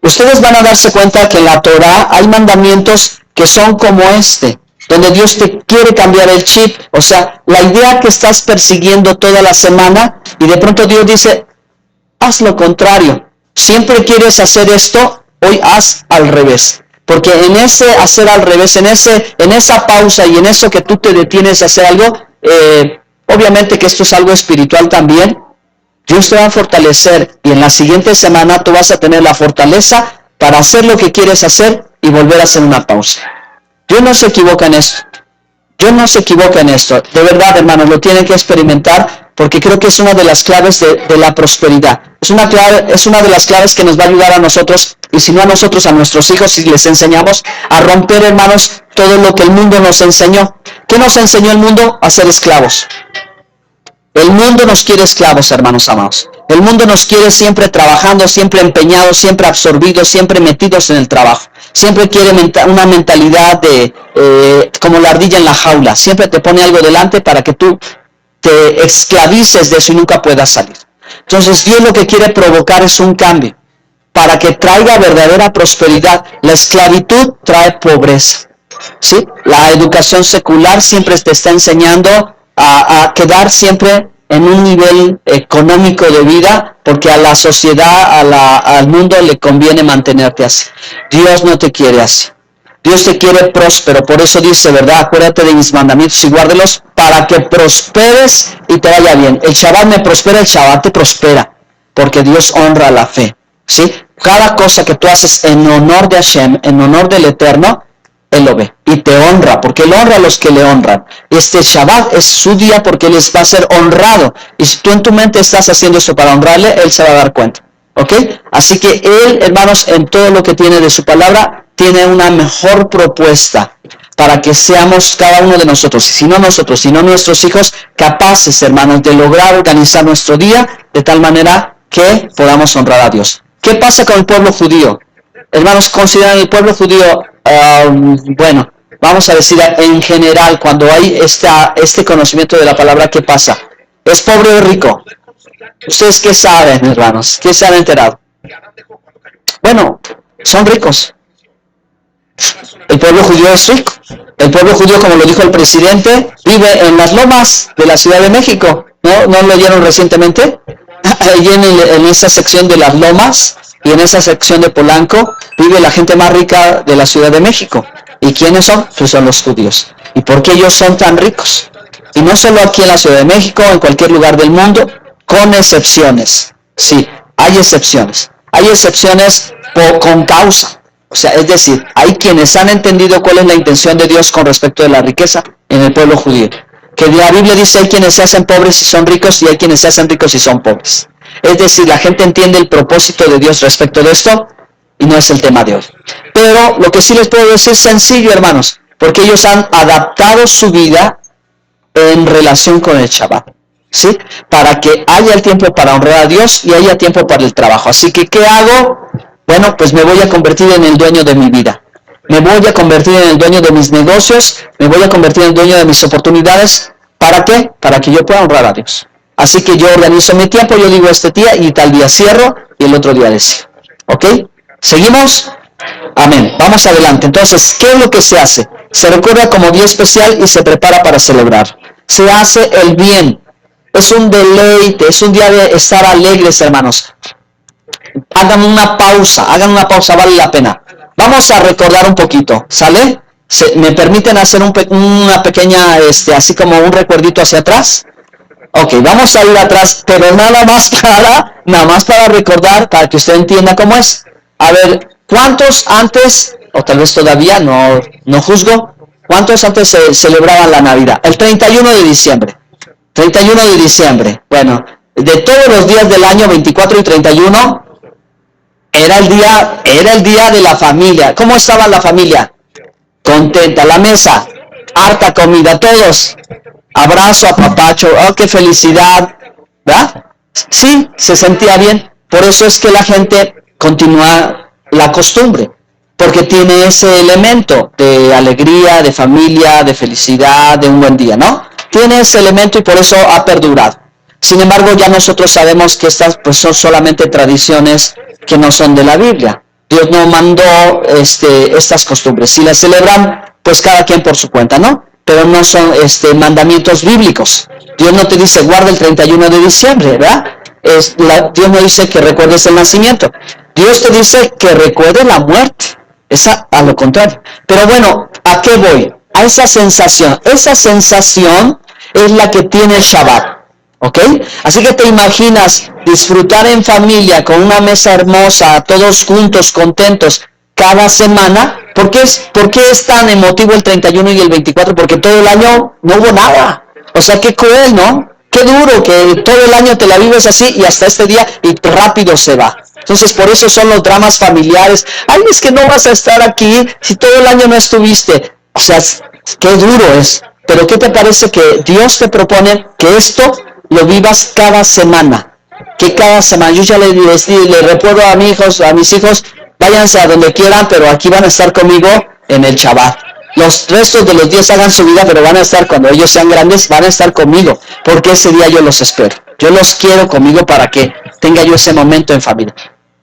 Ustedes van a darse cuenta que en la Torah hay mandamientos que son como este, donde Dios te quiere cambiar el chip. O sea, la idea que estás persiguiendo toda la semana y de pronto Dios dice, haz lo contrario. Siempre quieres hacer esto, hoy haz al revés. Porque en ese hacer al revés, en esa pausa y en eso que tú te detienes a hacer algo, obviamente que esto es algo espiritual también, Dios te va a fortalecer y en la siguiente semana tú vas a tener la fortaleza para hacer lo que quieres hacer y volver a hacer una pausa. Dios no se equivoca en esto. Dios no se equivoca en esto. De verdad, hermanos, lo tienen que experimentar porque creo que es una de las claves de la prosperidad. Es una de las claves que nos va a ayudar a nosotros, y si no a nosotros, a nuestros hijos, si les enseñamos a romper, hermanos, todo lo que el mundo nos enseñó. ¿Qué nos enseñó el mundo? A ser esclavos. El mundo nos quiere esclavos, hermanos amados. El mundo nos quiere siempre trabajando, siempre empeñados, siempre absorbidos, siempre metidos en el trabajo. Siempre quiere una mentalidad de como la ardilla en la jaula. Siempre te pone algo delante para que tú te esclavices de eso y nunca puedas salir. Entonces Dios lo que quiere provocar es un cambio para que traiga verdadera prosperidad. La esclavitud trae pobreza, ¿sí? La educación secular siempre te está enseñando a quedar siempre en un nivel económico de vida, porque a la sociedad, al mundo le conviene mantenerte así. Dios no te quiere así. Dios te quiere próspero, por eso dice, ¿verdad? Acuérdate de mis mandamientos y guárdelos para que prosperes y te vaya bien. El Shabbat me prospera, el Shabbat te prospera, porque Dios honra la fe, ¿sí? Cada cosa que tú haces en honor de Hashem, en honor del Eterno, Él lo ve y te honra, porque Él honra a los que le honran. Este Shabbat es su día porque Él va a ser honrado. Y si tú en tu mente estás haciendo eso para honrarle, Él se va a dar cuenta. ¿Ok? Así que Él, hermanos, en todo lo que tiene de su palabra, tiene una mejor propuesta para que seamos cada uno de nosotros, y si no nosotros, sino nuestros hijos, capaces, hermanos, de lograr organizar nuestro día de tal manera que podamos honrar a Dios. ¿Qué pasa con el pueblo judío? Hermanos, consideran el pueblo judío, bueno, vamos a decir en general, cuando hay este conocimiento de la palabra, ¿qué pasa? ¿Es pobre o rico? ¿Ustedes qué saben, hermanos? ¿Qué se han enterado? Bueno, son ricos. El pueblo judío es rico. El pueblo judío, como lo dijo el presidente, vive en las lomas de la Ciudad de México. ¿No lo oyeron recientemente? Allí en esa sección de las lomas y en esa sección de Polanco vive la gente más rica de la Ciudad de México. ¿Y quiénes son? Pues son los judíos. ¿Y por qué ellos son tan ricos? Y no solo aquí en la Ciudad de México, en cualquier lugar del mundo, con excepciones. Sí, hay excepciones. Hay excepciones con causa. O sea, es decir, hay quienes han entendido cuál es la intención de Dios con respecto de la riqueza en el pueblo judío. Que la Biblia dice, hay quienes se hacen pobres y son ricos, y hay quienes se hacen ricos y son pobres. Es decir, la gente entiende el propósito de Dios respecto de esto, y no es el tema de hoy. Pero lo que sí les puedo decir es sencillo, hermanos, porque ellos han adaptado su vida en relación con el Shabbat, ¿sí? Para que haya el tiempo para honrar a Dios y haya tiempo para el trabajo. Así que, ¿qué hago? Bueno, pues me voy a convertir en el dueño de mi vida. Me voy a convertir en el dueño de mis negocios, me voy a convertir en el dueño de mis oportunidades. ¿Para qué? Para que yo pueda honrar a Dios. Así que yo organizo mi tiempo, yo digo este día y tal día cierro y el otro día les cierro. ¿Ok? ¿Seguimos? Amén. Vamos adelante. Entonces, ¿qué es lo que se hace? Se recuerda como día especial y se prepara para celebrar. Se hace el bien. Es un deleite, es un día de estar alegres, hermanos. Hagan una pausa, vale la pena. Vamos a recordar un poquito, ¿sale? ¿Me permiten hacer una pequeña, así como un recuerdito hacia atrás? Ok, vamos a ir atrás, pero nada más para recordar, para que usted entienda cómo es. A ver, ¿cuántos antes, o tal vez todavía, no juzgo, cuántos antes se celebraban la Navidad? El 31 de diciembre. 31 de diciembre. Bueno, de todos los días del año, 24 y 31, era el día de la familia. ¿Cómo estaba la familia? Contenta, la mesa, harta comida, todos. Abrazo, apapacho, oh, qué felicidad, ¿verdad? Sí, se sentía bien. Por eso es que la gente continúa la costumbre, porque tiene ese elemento de alegría, de familia, de felicidad, de un buen día, ¿no? Tiene ese elemento y por eso ha perdurado. Sin embargo, ya nosotros sabemos que estas pues, son solamente tradiciones que no son de la Biblia. Dios no mandó estas costumbres. Si las celebran, pues cada quien por su cuenta, ¿no? Pero no son mandamientos bíblicos. Dios no te dice guarda el 31 de diciembre, ¿verdad? Dios no dice que recuerdes el nacimiento. Dios te dice que recuerdes la muerte. Esa a lo contrario. Pero bueno, ¿a qué voy? A esa sensación. Esa sensación es la que tiene el Shabbat. ¿Ok? Así que te imaginas disfrutar en familia con una mesa hermosa, todos juntos, contentos, cada semana. ¿Por qué es tan emotivo el 31 y el 24? Porque todo el año no hubo nada. O sea, qué cruel, ¿no? Qué duro que todo el año te la vives así y hasta este día y rápido se va. Entonces, por eso son los dramas familiares. Ay, es que no vas a estar aquí si todo el año no estuviste. O sea, qué duro es. Pero ¿qué te parece que Dios te propone que esto lo vivas cada semana? Que cada semana, yo ya le recuerdo a mis hijos, váyanse a donde quieran, pero aquí van a estar conmigo en el Shabbat. Los restos de los días hagan su vida, pero van a estar, cuando ellos sean grandes, van a estar conmigo, porque ese día yo los espero. Yo los quiero conmigo para que tenga yo ese momento en familia.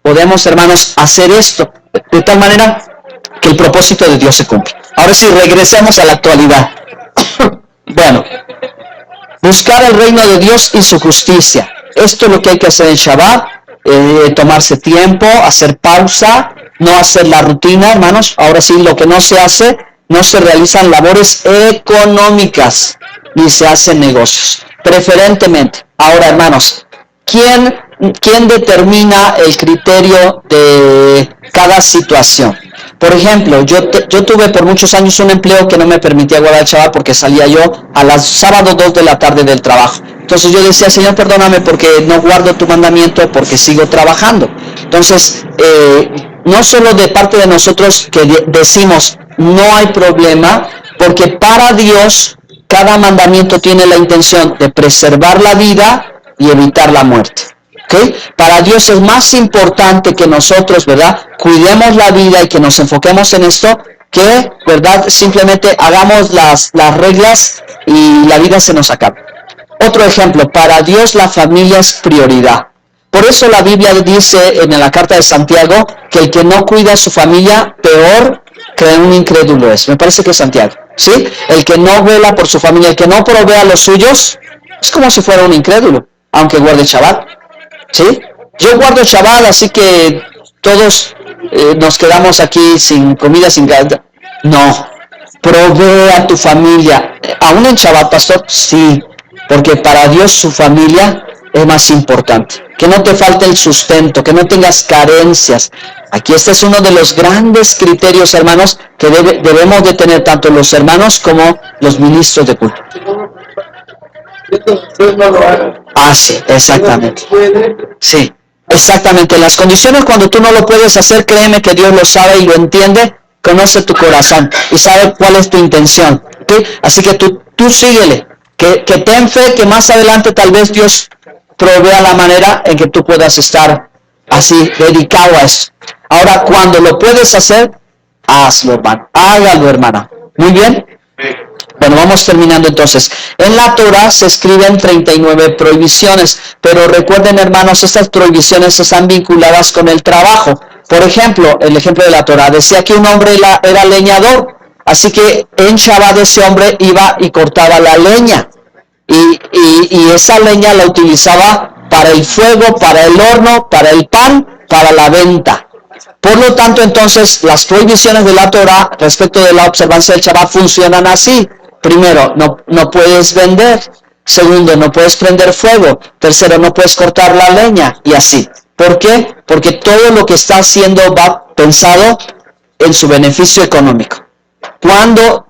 Podemos, hermanos, hacer esto de tal manera que el propósito de Dios se cumpla. Ahora sí, regresemos a la actualidad. Bueno, buscar el reino de Dios y su justicia. Esto es lo que hay que hacer en Shabbat, tomarse tiempo, hacer pausa, no hacer la rutina, hermanos. Ahora sí, lo que no se hace, no se realizan labores económicas, ni se hacen negocios, preferentemente. Ahora, hermanos, ¿quién determina el criterio de cada situación? Por ejemplo, yo tuve por muchos años un empleo que no me permitía guardar el Shabbat porque salía yo a las sábados 2 de la tarde del trabajo. Entonces yo decía, Señor, perdóname porque no guardo tu mandamiento porque sigo trabajando. Entonces, no solo de parte de nosotros que decimos, no hay problema, porque para Dios cada mandamiento tiene la intención de preservar la vida y evitar la muerte. ¿Okay? Para Dios es más importante que nosotros, ¿verdad?, cuidemos la vida y que nos enfoquemos en esto, que, ¿verdad?, simplemente hagamos las reglas y la vida se nos acaba. Otro ejemplo, para Dios la familia es prioridad. Por eso la Biblia dice en la carta de Santiago que el que no cuida a su familia, peor que un incrédulo es. Me parece que es Santiago, ¿sí? El que no vela por su familia, el que no provee a los suyos, es como si fuera un incrédulo, aunque guarde Shabbat. ¿Sí? Yo guardo Shabbat, así que todos nos quedamos aquí sin comida, sin calda. No, provee a tu familia. ¿Aún en Shabbat, pastor? Sí, porque para Dios su familia es más importante. Que no te falte el sustento, que no tengas carencias. Aquí este es uno de los grandes criterios, hermanos, que debemos de tener tanto los hermanos como los ministros de culto. Ah, sí, exactamente. Sí, exactamente. Las condiciones cuando tú no lo puedes hacer, créeme que Dios lo sabe y lo entiende, conoce tu corazón y sabe cuál es tu intención. ¿Sí? Así que tú síguele, que ten fe que más adelante tal vez Dios provea la manera en que tú puedas estar así, dedicado a eso. Ahora, cuando lo puedes hacer, hazlo, hermano. Hágalo, hermana. Muy bien. Bueno, vamos terminando entonces. En la Torah se escriben 39 prohibiciones, pero recuerden, hermanos, estas prohibiciones están vinculadas con el trabajo. Por ejemplo, el ejemplo de la Torah decía que un hombre era leñador Así que en Shabbat ese hombre iba y cortaba la leña. Y esa leña la utilizaba para el fuego, para el horno, para el pan, para la venta. Por lo tanto, entonces, las prohibiciones de la Torah respecto de la observancia del Shabbat funcionan así. Primero, no puedes vender. Segundo, no puedes prender fuego. Tercero, no puedes cortar la leña. Y así. ¿Por qué? Porque todo lo que está haciendo va pensado en su beneficio económico. Cuando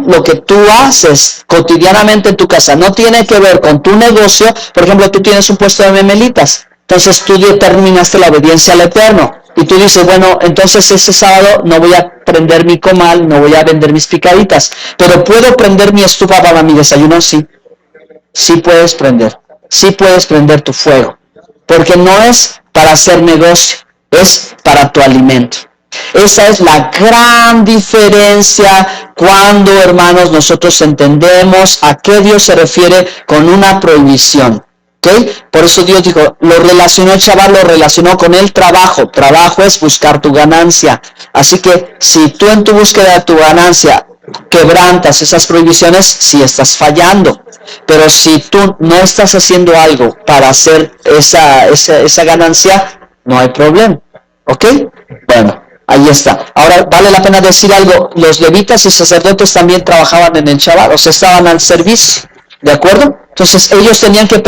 lo que tú haces cotidianamente en tu casa no tiene que ver con tu negocio, por ejemplo, tú tienes un puesto de memelitas, entonces tú determinaste la obediencia al Eterno, y tú dices, bueno, entonces ese sábado no voy a prender mi comal, no voy a vender mis picaditas, pero ¿puedo prender mi estufa para mi desayuno? Sí puedes prender tu fuego, porque no es para hacer negocio, es para tu alimento. Esa es la gran diferencia cuando, hermanos, nosotros entendemos a qué Dios se refiere con una prohibición. ¿Okay? Por eso Dios dijo, lo relacionó el Shabbat, lo relacionó con el trabajo. Trabajo es buscar tu ganancia. Así que si tú en tu búsqueda de tu ganancia quebrantas esas prohibiciones, sí estás fallando. Pero si tú no estás haciendo algo para hacer esa ganancia, no hay problema. ¿Ok? Bueno. Ahí está. Ahora, vale la pena decir algo. Los levitas y sacerdotes también trabajaban en el Shabbat, o sea, estaban al servicio. ¿De acuerdo? Entonces, ellos tenían que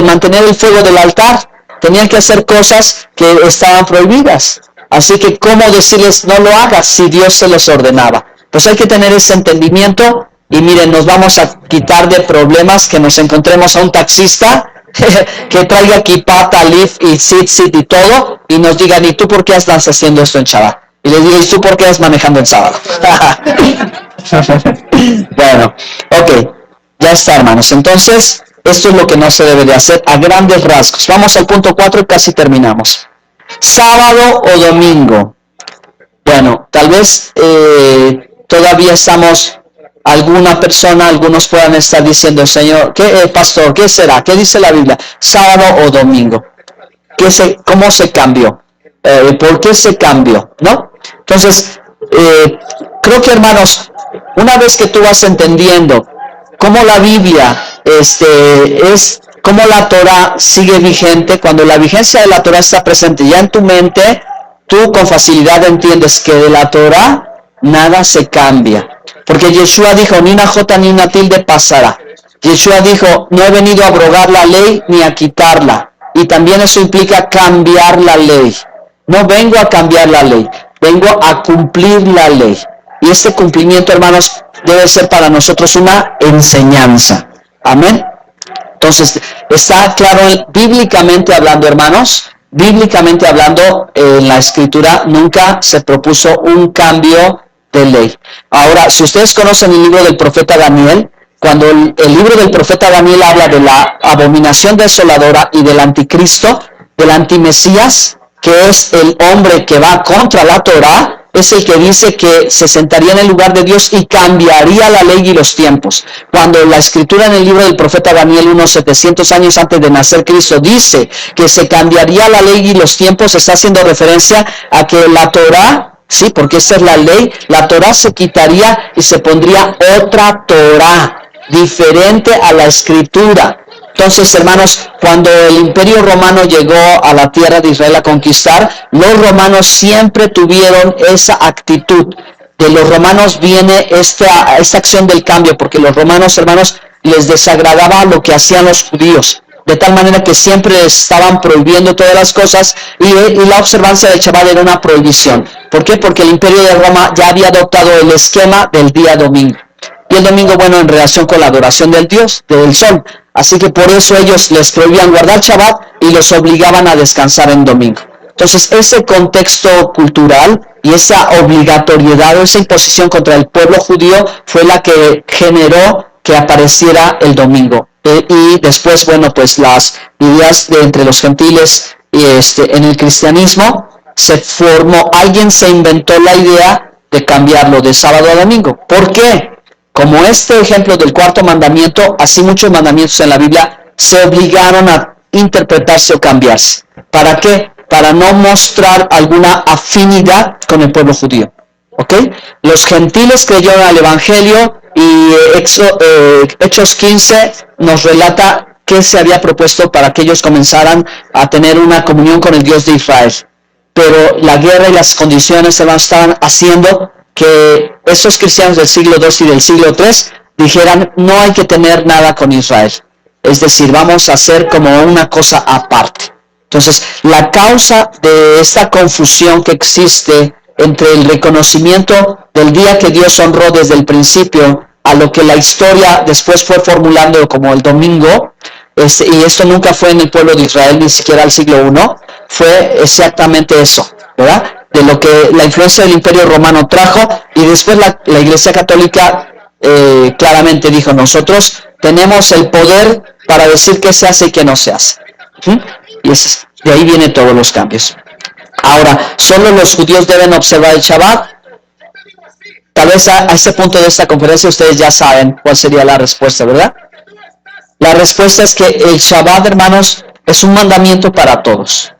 mantener el fuego del altar. Tenían que hacer cosas que estaban prohibidas. Así que, ¿cómo decirles no lo hagas si Dios se los ordenaba? Pues hay que tener ese entendimiento. Y miren, nos vamos a quitar de problemas que nos encontremos a un taxista que traiga kippah, talif y tzitzit y todo, y nos digan, ¿y tú por qué estás haciendo esto en Shabbat? Y les digo, ¿y tú por qué estás manejando el sábado? Bueno, ok, ya está, hermanos. Entonces, esto es lo que no se debe de hacer a grandes rasgos. Vamos al punto 4 y casi terminamos. Sábado o domingo. Bueno, tal vez todavía estamos... algunos puedan estar diciendo, Señor, pastor, ¿qué será? ¿Qué dice la Biblia? ¿Sábado o domingo? ¿Cómo se cambió? ¿Por qué se cambió? ¿No? Entonces, creo que, hermanos, una vez que tú vas entendiendo cómo la Biblia cómo la Torah sigue vigente, cuando la vigencia de la Torah está presente ya en tu mente, tú con facilidad entiendes que de la Torah nada se cambia. Porque Yeshua dijo, ni una jota ni una tilde pasará. Yeshua dijo, no he venido a abrogar la ley ni a quitarla. Y también eso implica cambiar la ley. No vengo a cambiar la ley, vengo a cumplir la ley. Y este cumplimiento, hermanos, debe ser para nosotros una enseñanza. Amén. Entonces, está claro, bíblicamente hablando, hermanos, bíblicamente hablando, en la Escritura nunca se propuso un cambio de ley. Ahora, si ustedes conocen el libro del profeta Daniel, cuando el libro del profeta Daniel habla de la abominación desoladora y del anticristo, del antimesías, que es el hombre que va contra la Torah, es el que dice que se sentaría en el lugar de Dios y cambiaría la ley y los tiempos. Cuando la escritura en el libro del profeta Daniel, unos 700 años antes de nacer Cristo, dice que se cambiaría la ley y los tiempos, está haciendo referencia a que la Torah, sí, porque esta es la ley, la Torah se quitaría y se pondría otra Torah, diferente a la escritura. Entonces, hermanos, cuando el Imperio Romano llegó a la tierra de Israel a conquistar, los romanos siempre tuvieron esa actitud. De los romanos viene esta acción del cambio, porque los romanos, hermanos, les desagradaba lo que hacían los judíos. De tal manera que siempre estaban prohibiendo todas las cosas y la observancia del Shabbat era una prohibición. ¿Por qué? Porque el Imperio de Roma ya había adoptado el esquema del día domingo. Y el domingo, bueno, en relación con la adoración del Dios, del sol. Así que por eso ellos les prohibían guardar Shabbat y los obligaban a descansar en domingo. Entonces, ese contexto cultural y esa obligatoriedad o esa imposición contra el pueblo judío fue la que generó que apareciera el domingo. Y después, bueno, pues las ideas de entre los gentiles en el cristianismo se formó, alguien se inventó la idea de cambiarlo de sábado a domingo. ¿Por qué? Como este ejemplo del cuarto mandamiento, así muchos mandamientos en la Biblia se obligaron a interpretarse o cambiarse. ¿Para qué? Para no mostrar alguna afinidad con el pueblo judío. ¿Ok? los gentiles creyeron al Evangelio y Hechos 15 nos relata qué se había propuesto para que ellos comenzaran a tener una comunión con el Dios de Israel. Pero la guerra y las condiciones estaban haciendo que esos cristianos del siglo II y del siglo III dijeran, no hay que tener nada con Israel. Es decir, vamos a hacer como una cosa aparte. Entonces, la causa de esta confusión que existe entre el reconocimiento del día que Dios honró desde el principio a lo que la historia después fue formulando como el domingo, y esto nunca fue en el pueblo de Israel, ni siquiera al siglo I, fue exactamente eso, ¿verdad? De lo que la influencia del Imperio Romano trajo, y después la Iglesia Católica claramente dijo, nosotros tenemos el poder para decir qué se hace y qué no se hace. Y de ahí vienen todos los cambios. Ahora, ¿solo los judíos deben observar el Shabbat? Tal vez a este punto de esta conferencia ustedes ya saben cuál sería la respuesta, ¿verdad? La respuesta es que el Shabbat, hermanos, es un mandamiento para todos.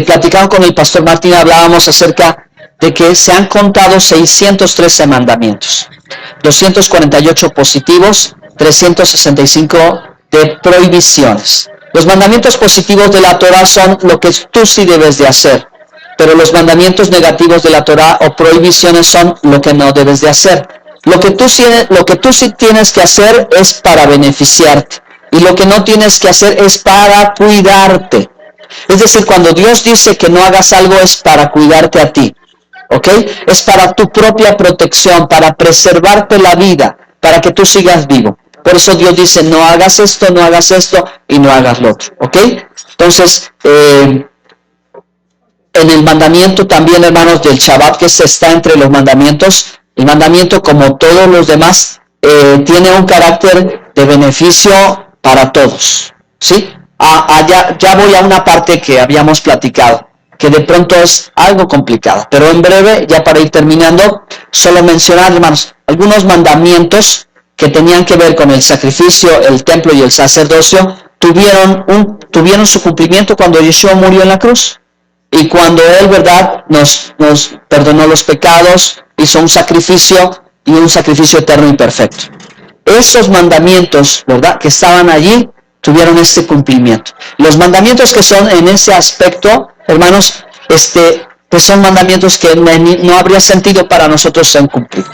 Platicando con el pastor Martín, hablábamos acerca de que se han contado 613 mandamientos, 248 positivos, 365 de prohibiciones. Los mandamientos positivos de la Torah son lo que tú sí debes de hacer, pero los mandamientos negativos de la Torah o prohibiciones son lo que no debes de hacer. Lo que tú sí tienes que hacer es para beneficiarte, y lo que no tienes que hacer es para cuidarte. Es decir, cuando Dios dice que no hagas algo es para cuidarte a ti, ¿ok? Es para tu propia protección, para preservarte la vida, para que tú sigas vivo. Por eso Dios dice, no hagas esto y no hagas lo otro, ¿ok? Entonces, en el mandamiento también, hermanos, del Shabbat, que se está entre los mandamientos, el mandamiento, como todos los demás, tiene un carácter de beneficio para todos, ¿sí? Ya voy a una parte que habíamos platicado, que de pronto es algo complicada, pero en breve, ya para ir terminando, solo mencionar, hermanos, algunos mandamientos que tenían que ver con el sacrificio, el templo y el sacerdocio, tuvieron su cumplimiento cuando Yeshua murió en la cruz. Y cuando Él, ¿verdad?, nos perdonó los pecados, hizo un sacrificio y un sacrificio eterno y perfecto. Esos mandamientos, ¿verdad?, que estaban allí, tuvieron este cumplimiento. Los mandamientos que son en ese aspecto, hermanos, pues son mandamientos que no habría sentido para nosotros en cumplir.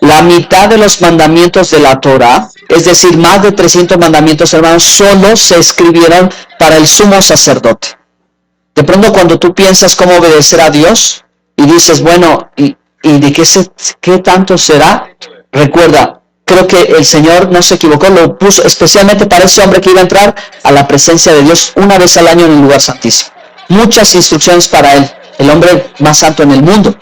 La mitad de los mandamientos de la Torah, es decir, más de 300 mandamientos, hermanos, solo se escribieron para el sumo sacerdote. De pronto, cuando tú piensas cómo obedecer a Dios y dices, bueno, ¿y de qué tanto será? Recuerda, creo que el Señor no se equivocó, lo puso especialmente para ese hombre que iba a entrar a la presencia de Dios una vez al año en el lugar santísimo. Muchas instrucciones para él, el hombre más santo en el mundo,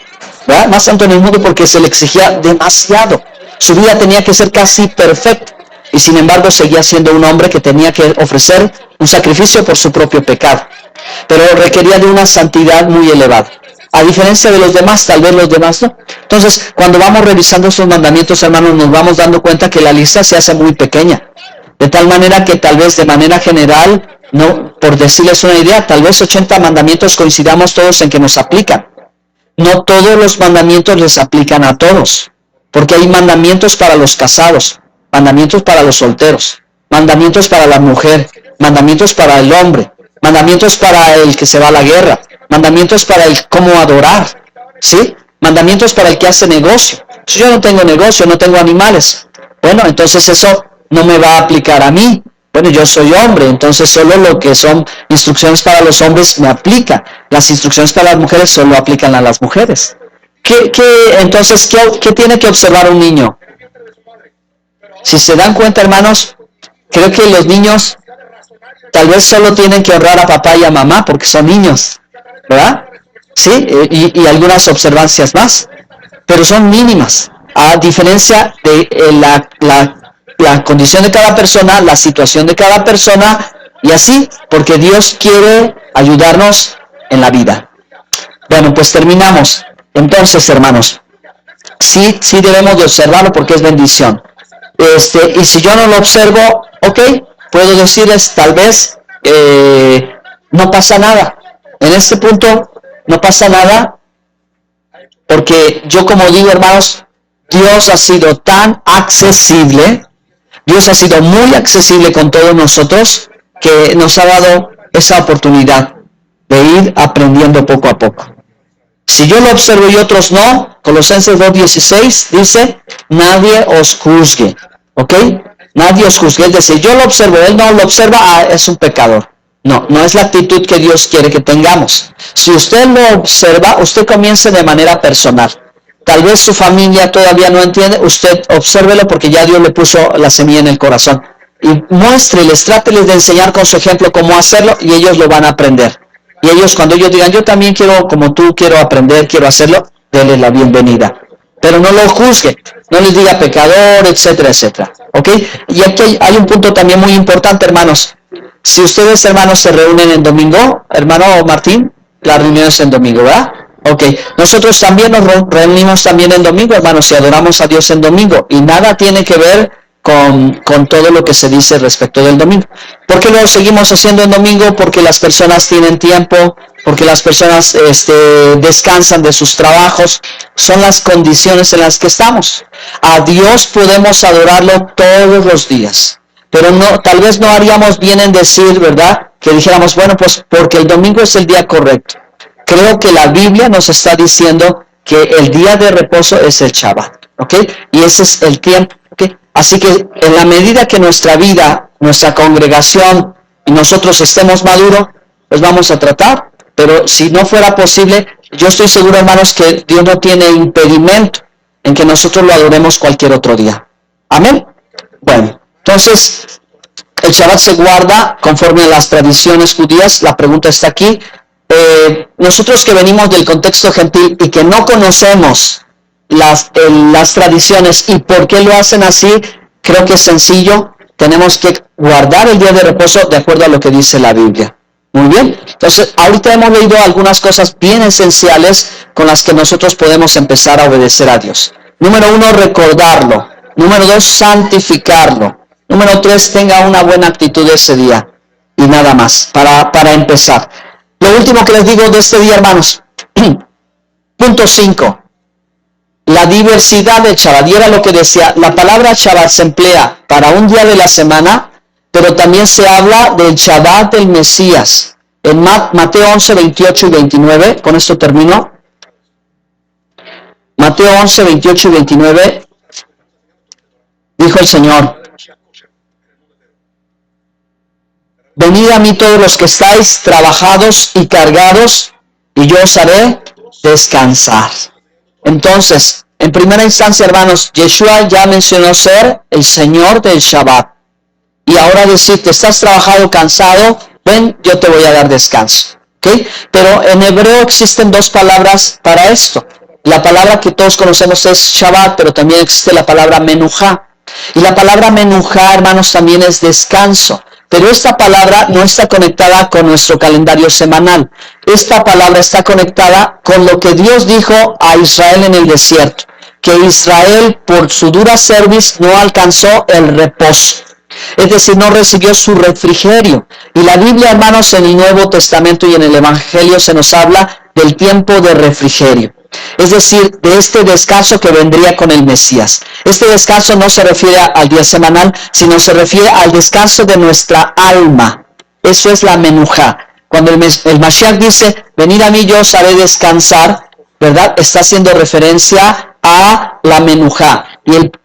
¿verdad? Más santo en el mundo porque se le exigía demasiado. Su vida tenía que ser casi perfecta y sin embargo seguía siendo un hombre que tenía que ofrecer un sacrificio por su propio pecado. Pero requería de una santidad muy elevada. A diferencia de los demás, tal vez los demás no. Entonces, cuando vamos revisando estos mandamientos, hermanos, nos vamos dando cuenta que la lista se hace muy pequeña. De tal manera que tal vez de manera general, no, por decirles una idea, tal vez 80 mandamientos coincidamos todos en que nos aplican. No todos los mandamientos les aplican a todos, porque hay mandamientos para los casados, mandamientos para los solteros, mandamientos para la mujer, mandamientos para el hombre, mandamientos para el que se va a la guerra, mandamientos para el cómo adorar, ¿sí? Mandamientos para el que hace negocio. Si yo no tengo negocio, no tengo animales, bueno, entonces eso no me va a aplicar a mí. Bueno, yo soy hombre, entonces solo lo que son instrucciones para los hombres me aplica. Las instrucciones para las mujeres solo aplican a las mujeres. Entonces, ¿qué tiene que observar un niño? Si se dan cuenta, hermanos, creo que los niños tal vez solo tienen que honrar a papá y a mamá porque son niños, ¿verdad? Sí, y algunas observancias más, pero son mínimas, a diferencia de la condición de cada persona, la situación de cada persona, y así, porque Dios quiere ayudarnos en la vida. Bueno, pues terminamos. Entonces, hermanos, sí debemos de observarlo porque es bendición. Y si yo no lo observo, ok, puedo decirles, tal vez no pasa nada. En este punto no pasa nada, Porque yo, como digo, hermanos, Dios ha sido tan accesible, Dios ha sido muy accesible con todos nosotros, que nos ha dado esa oportunidad de ir aprendiendo poco a poco. Si yo lo observo y otros no, Colosenses 2:16 dice, nadie os juzgue, ¿ok? Nadie os juzgue, es decir, yo lo observo, él no lo observa, es un pecador. No, no es la actitud que Dios quiere que tengamos. Si usted lo observa, usted comience de manera personal. Tal vez su familia todavía no entiende, usted obsérvelo porque ya Dios le puso la semilla en el corazón. Y muéstreles, tráteles de enseñar con su ejemplo cómo hacerlo y ellos lo van a aprender. Y ellos, cuando ellos digan, yo también quiero, como tú, quiero aprender, quiero hacerlo, denle la bienvenida. Pero no lo juzgue, no les diga pecador, etcétera, etcétera. ¿Ok? Y aquí hay un punto también muy importante, hermanos. Si ustedes, hermanos, se reúnen en domingo, hermano Martín, la reunión es en domingo, ¿verdad? Ok, nosotros también nos reunimos también en domingo, hermanos, y adoramos a Dios en domingo. Y nada tiene que ver con todo lo que se dice respecto del domingo. ¿Por qué lo seguimos haciendo en domingo? Porque las personas tienen tiempo, porque las personas descansan de sus trabajos. Son las condiciones en las que estamos. A Dios podemos adorarlo todos los días. Pero no, tal vez no haríamos bien en decir, ¿verdad? Que dijéramos, bueno, pues porque el domingo es el día correcto. Creo que la Biblia nos está diciendo que el día de reposo es el Shabbat, ¿ok? Y ese es el tiempo, ¿ok? Así que en la medida que nuestra vida, nuestra congregación y nosotros estemos maduros, pues vamos a tratar. Pero si no fuera posible, yo estoy seguro, hermanos, que Dios no tiene impedimento en que nosotros lo adoremos cualquier otro día. ¿Amén? Bueno. Entonces, el Shabbat se guarda conforme a las tradiciones judías. La pregunta está aquí. Nosotros que venimos del contexto gentil y que no conocemos las tradiciones y por qué lo hacen así, creo que es sencillo. Tenemos que guardar el día de reposo de acuerdo a lo que dice la Biblia. Muy bien. Entonces, ahorita hemos leído algunas cosas bien esenciales con las que nosotros podemos empezar a obedecer a Dios. Número 1, recordarlo. Número 2, santificarlo. Número 3, tenga una buena actitud ese día. Y nada más, para empezar. Lo último que les digo de este día, hermanos. Punto 5. La diversidad del Shabbat. Y era lo que decía, la palabra Shabbat se emplea para un día de la semana, pero también se habla del Shabbat del Mesías. En Mateo 11, 28 y 29, con esto termino. Mateo 11, 28 y 29, dijo el Señor, venid a mí todos los que estáis trabajados y cargados, y yo os haré descansar. Entonces, en primera instancia, hermanos, Yeshua ya mencionó ser el Señor del Shabbat. Y ahora decirte, estás trabajado, cansado, ven, yo te voy a dar descanso. ¿Okay? Pero en hebreo existen dos palabras para esto. La palabra que todos conocemos es Shabbat, pero también existe la palabra Menuja. Y la palabra Menuja, hermanos, también es descanso. Pero esta palabra no está conectada con nuestro calendario semanal. Esta palabra está conectada con lo que Dios dijo a Israel en el desierto. Que Israel, por su dura cerviz, no alcanzó el reposo. Es decir, no recibió su refrigerio. Y la Biblia, hermanos, en el Nuevo Testamento y en el Evangelio se nos habla del tiempo de refrigerio. Es decir, de este descanso que vendría con el Mesías. Este descanso no se refiere al día semanal, sino se refiere al descanso de nuestra alma. Eso es la Menuja. Cuando el Mashiach dice, venid a mí, yo os haré descansar, ¿verdad? Está haciendo referencia a la Menuja.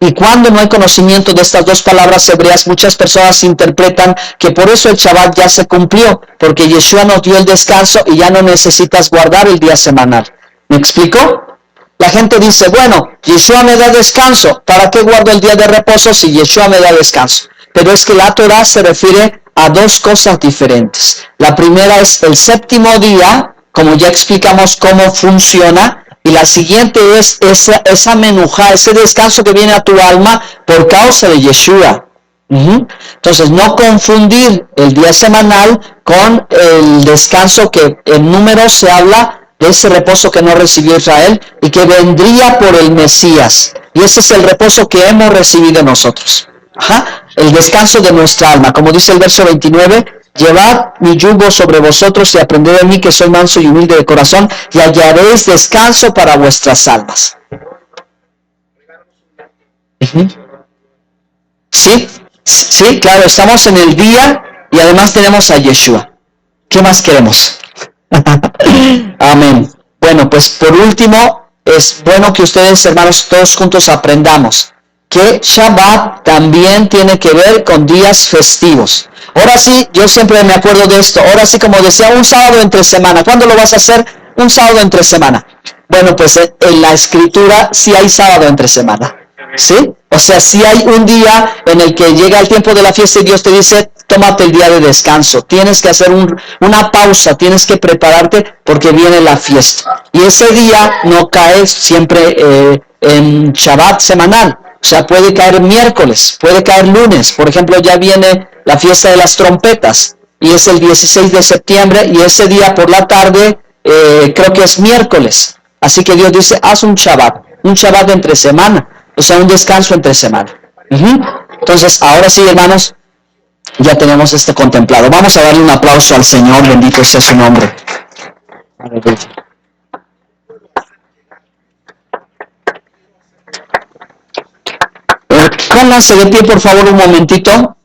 Y cuando no hay conocimiento de estas dos palabras hebreas, muchas personas interpretan que por eso el Shabbat ya se cumplió, porque Yeshua nos dio el descanso y ya no necesitas guardar el día semanal. ¿Me explico? La gente dice, bueno, Yeshua me da descanso, ¿para qué guardo el día de reposo si Yeshua me da descanso? Pero es que la Torah se refiere a dos cosas diferentes. La primera es el séptimo día, como ya explicamos cómo funciona, y la siguiente es esa Menuja, ese descanso que viene a tu alma por causa de Yeshua. Entonces, no confundir el día semanal con el descanso que en números se habla de ese reposo que no recibió Israel y que vendría por el Mesías. Y ese es el reposo que hemos recibido nosotros. el descanso de nuestra alma. Como dice el verso 29, llevad mi yugo sobre vosotros y aprended de mí, que soy manso y humilde de corazón, y hallaréis descanso para vuestras almas. Sí, sí, claro, estamos en el día y además tenemos a Yeshua. ¿Qué más queremos? Amén. Bueno, pues por último, es bueno que ustedes, hermanos, todos juntos aprendamos que Shabbat también tiene que ver con días festivos. Ahora sí, yo siempre me acuerdo de esto. Ahora sí, como decía, un sábado entre semana. ¿Cuándo lo vas a hacer? Un sábado entre semana. Bueno, pues en la escritura sí hay sábado entre semana. ¿Sí? O sea, sí hay un día en el que llega el tiempo de la fiesta y Dios te dice, tómate el día de descanso. Tienes que hacer una pausa, tienes que prepararte porque viene la fiesta. Y ese día no cae siempre en Shabbat semanal. O sea, puede caer miércoles, puede caer lunes. Por ejemplo, ya viene la fiesta de las trompetas y es el 16 de septiembre y ese día por la tarde creo que es miércoles. Así que Dios dice, haz un Shabbat entre semana. O sea, un descanso entre semana. Entonces, ahora sí, hermanos, ya tenemos esto contemplado. Vamos a darle un aplauso al Señor, bendito sea su nombre. Pónganse de pie, por favor, un momentito.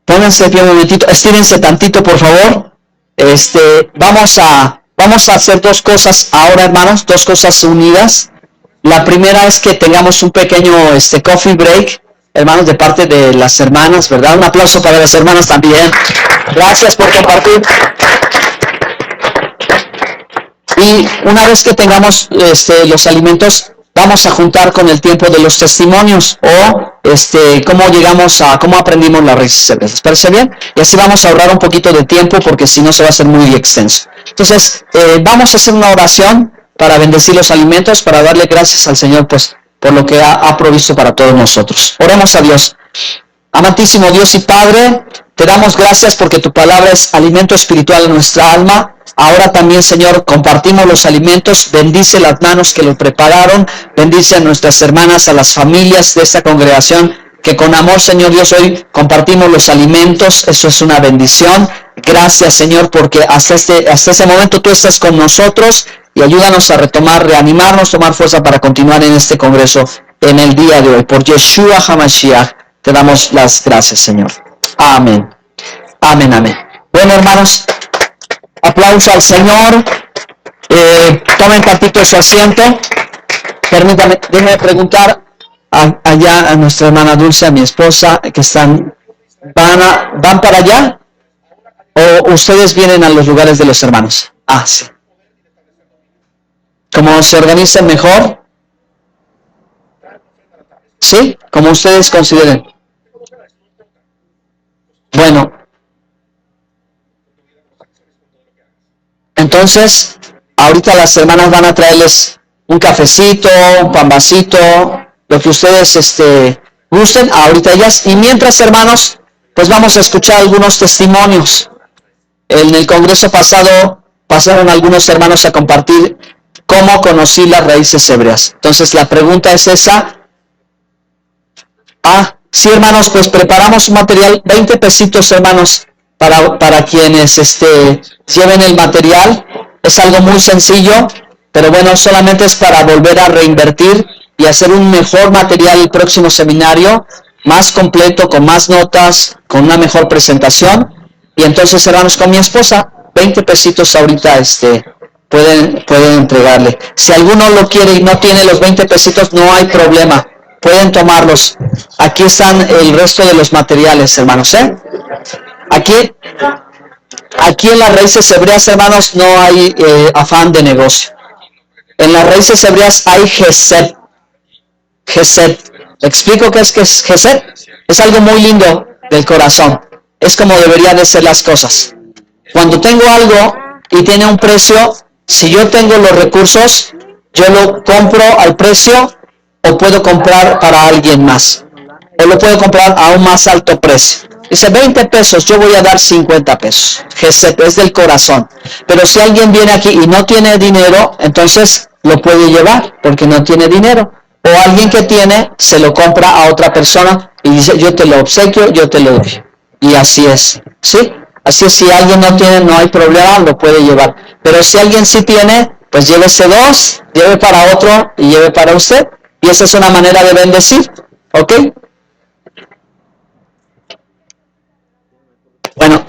Pónganse de pie un momentito. Estírense tantito, por favor. Vamos a hacer dos cosas ahora, hermanos, dos cosas unidas. La primera es que tengamos un pequeño coffee break, hermanos, de parte de las hermanas, ¿verdad? Un aplauso para las hermanas también. Gracias por compartir. Y una vez que tengamos los alimentos, vamos a juntar con el tiempo de los testimonios o cómo aprendimos las raíces hebreas. ¿Les parece bien? Y así vamos a ahorrar un poquito de tiempo porque si no se va a hacer muy extenso. Entonces, vamos a hacer una oración para bendecir los alimentos, para darle gracias al Señor, pues, por lo que ha provisto para todos nosotros. Oremos a Dios. Amantísimo Dios y Padre, te damos gracias porque tu palabra es alimento espiritual en nuestra alma. Ahora también, Señor, compartimos los alimentos. Bendice las manos que lo prepararon. Bendice a nuestras hermanas, a las familias de esta congregación, que con amor, Señor Dios, hoy compartimos los alimentos. Eso es una bendición. Gracias, Señor, porque hasta ese momento tú estás con nosotros y ayúdanos a retomar, reanimarnos, tomar fuerza para continuar en este congreso en el día de hoy. Por Yeshua HaMashiach te damos las gracias, Señor. Amén. Amén, amén. Bueno, hermanos, aplauso al Señor. Tomen tantito su asiento. Permítanme, déjenme preguntar allá a nuestra hermana Dulce, a mi esposa, que ¿van para allá? ¿O ustedes vienen a los lugares de los hermanos? Ah, sí. ¿Cómo se organizan mejor? ¿Sí? Como ustedes consideren. Bueno. Entonces, ahorita las hermanas van a traerles un cafecito, un pambacito, lo que ustedes gusten, ahorita ellas. Y mientras, hermanos, pues vamos a escuchar algunos testimonios. En el congreso pasado pasaron algunos hermanos a compartir cómo conocí las raíces hebreas. Entonces la pregunta es esa. Sí, hermanos, pues preparamos un material, 20 pesitos, hermanos, para quienes lleven el material. Es algo muy sencillo, pero bueno, solamente es para volver a reinvertir y hacer un mejor material el próximo seminario, más completo, con más notas, con una mejor presentación. Y entonces, hermanos, con mi esposa, 20 pesitos ahorita pueden entregarle. Si alguno lo quiere y no tiene los 20 pesitos, no hay problema. Pueden tomarlos. Aquí están el resto de los materiales, hermanos, Aquí en las raíces hebreas, hermanos, no hay afán de negocio. En las raíces hebreas hay Gesed. Gesed. ¿Explico qué es Gesed? Es algo muy lindo del corazón. Es como deberían de ser las cosas. Cuando tengo algo y tiene un precio, si yo tengo los recursos, yo lo compro al precio o puedo comprar para alguien más. O lo puedo comprar a un más alto precio. Dice 20 pesos, yo voy a dar 50 pesos. Gesed es del corazón. Pero si alguien viene aquí y no tiene dinero, entonces lo puede llevar porque no tiene dinero. O alguien que tiene, se lo compra a otra persona y dice, yo te lo obsequio, yo te lo doy. Y así es, ¿sí? Así es, si alguien no tiene, no hay problema, lo puede llevar. Pero si alguien sí tiene, pues llévese dos, lleve para otro y lleve para usted. Y esa es una manera de bendecir, ¿ok? Bueno,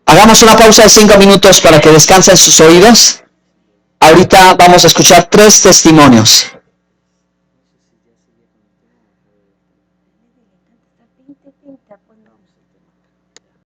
hagamos una pausa de 5 minutos para que descansen sus oídos. Ahorita vamos a escuchar 3 testimonios.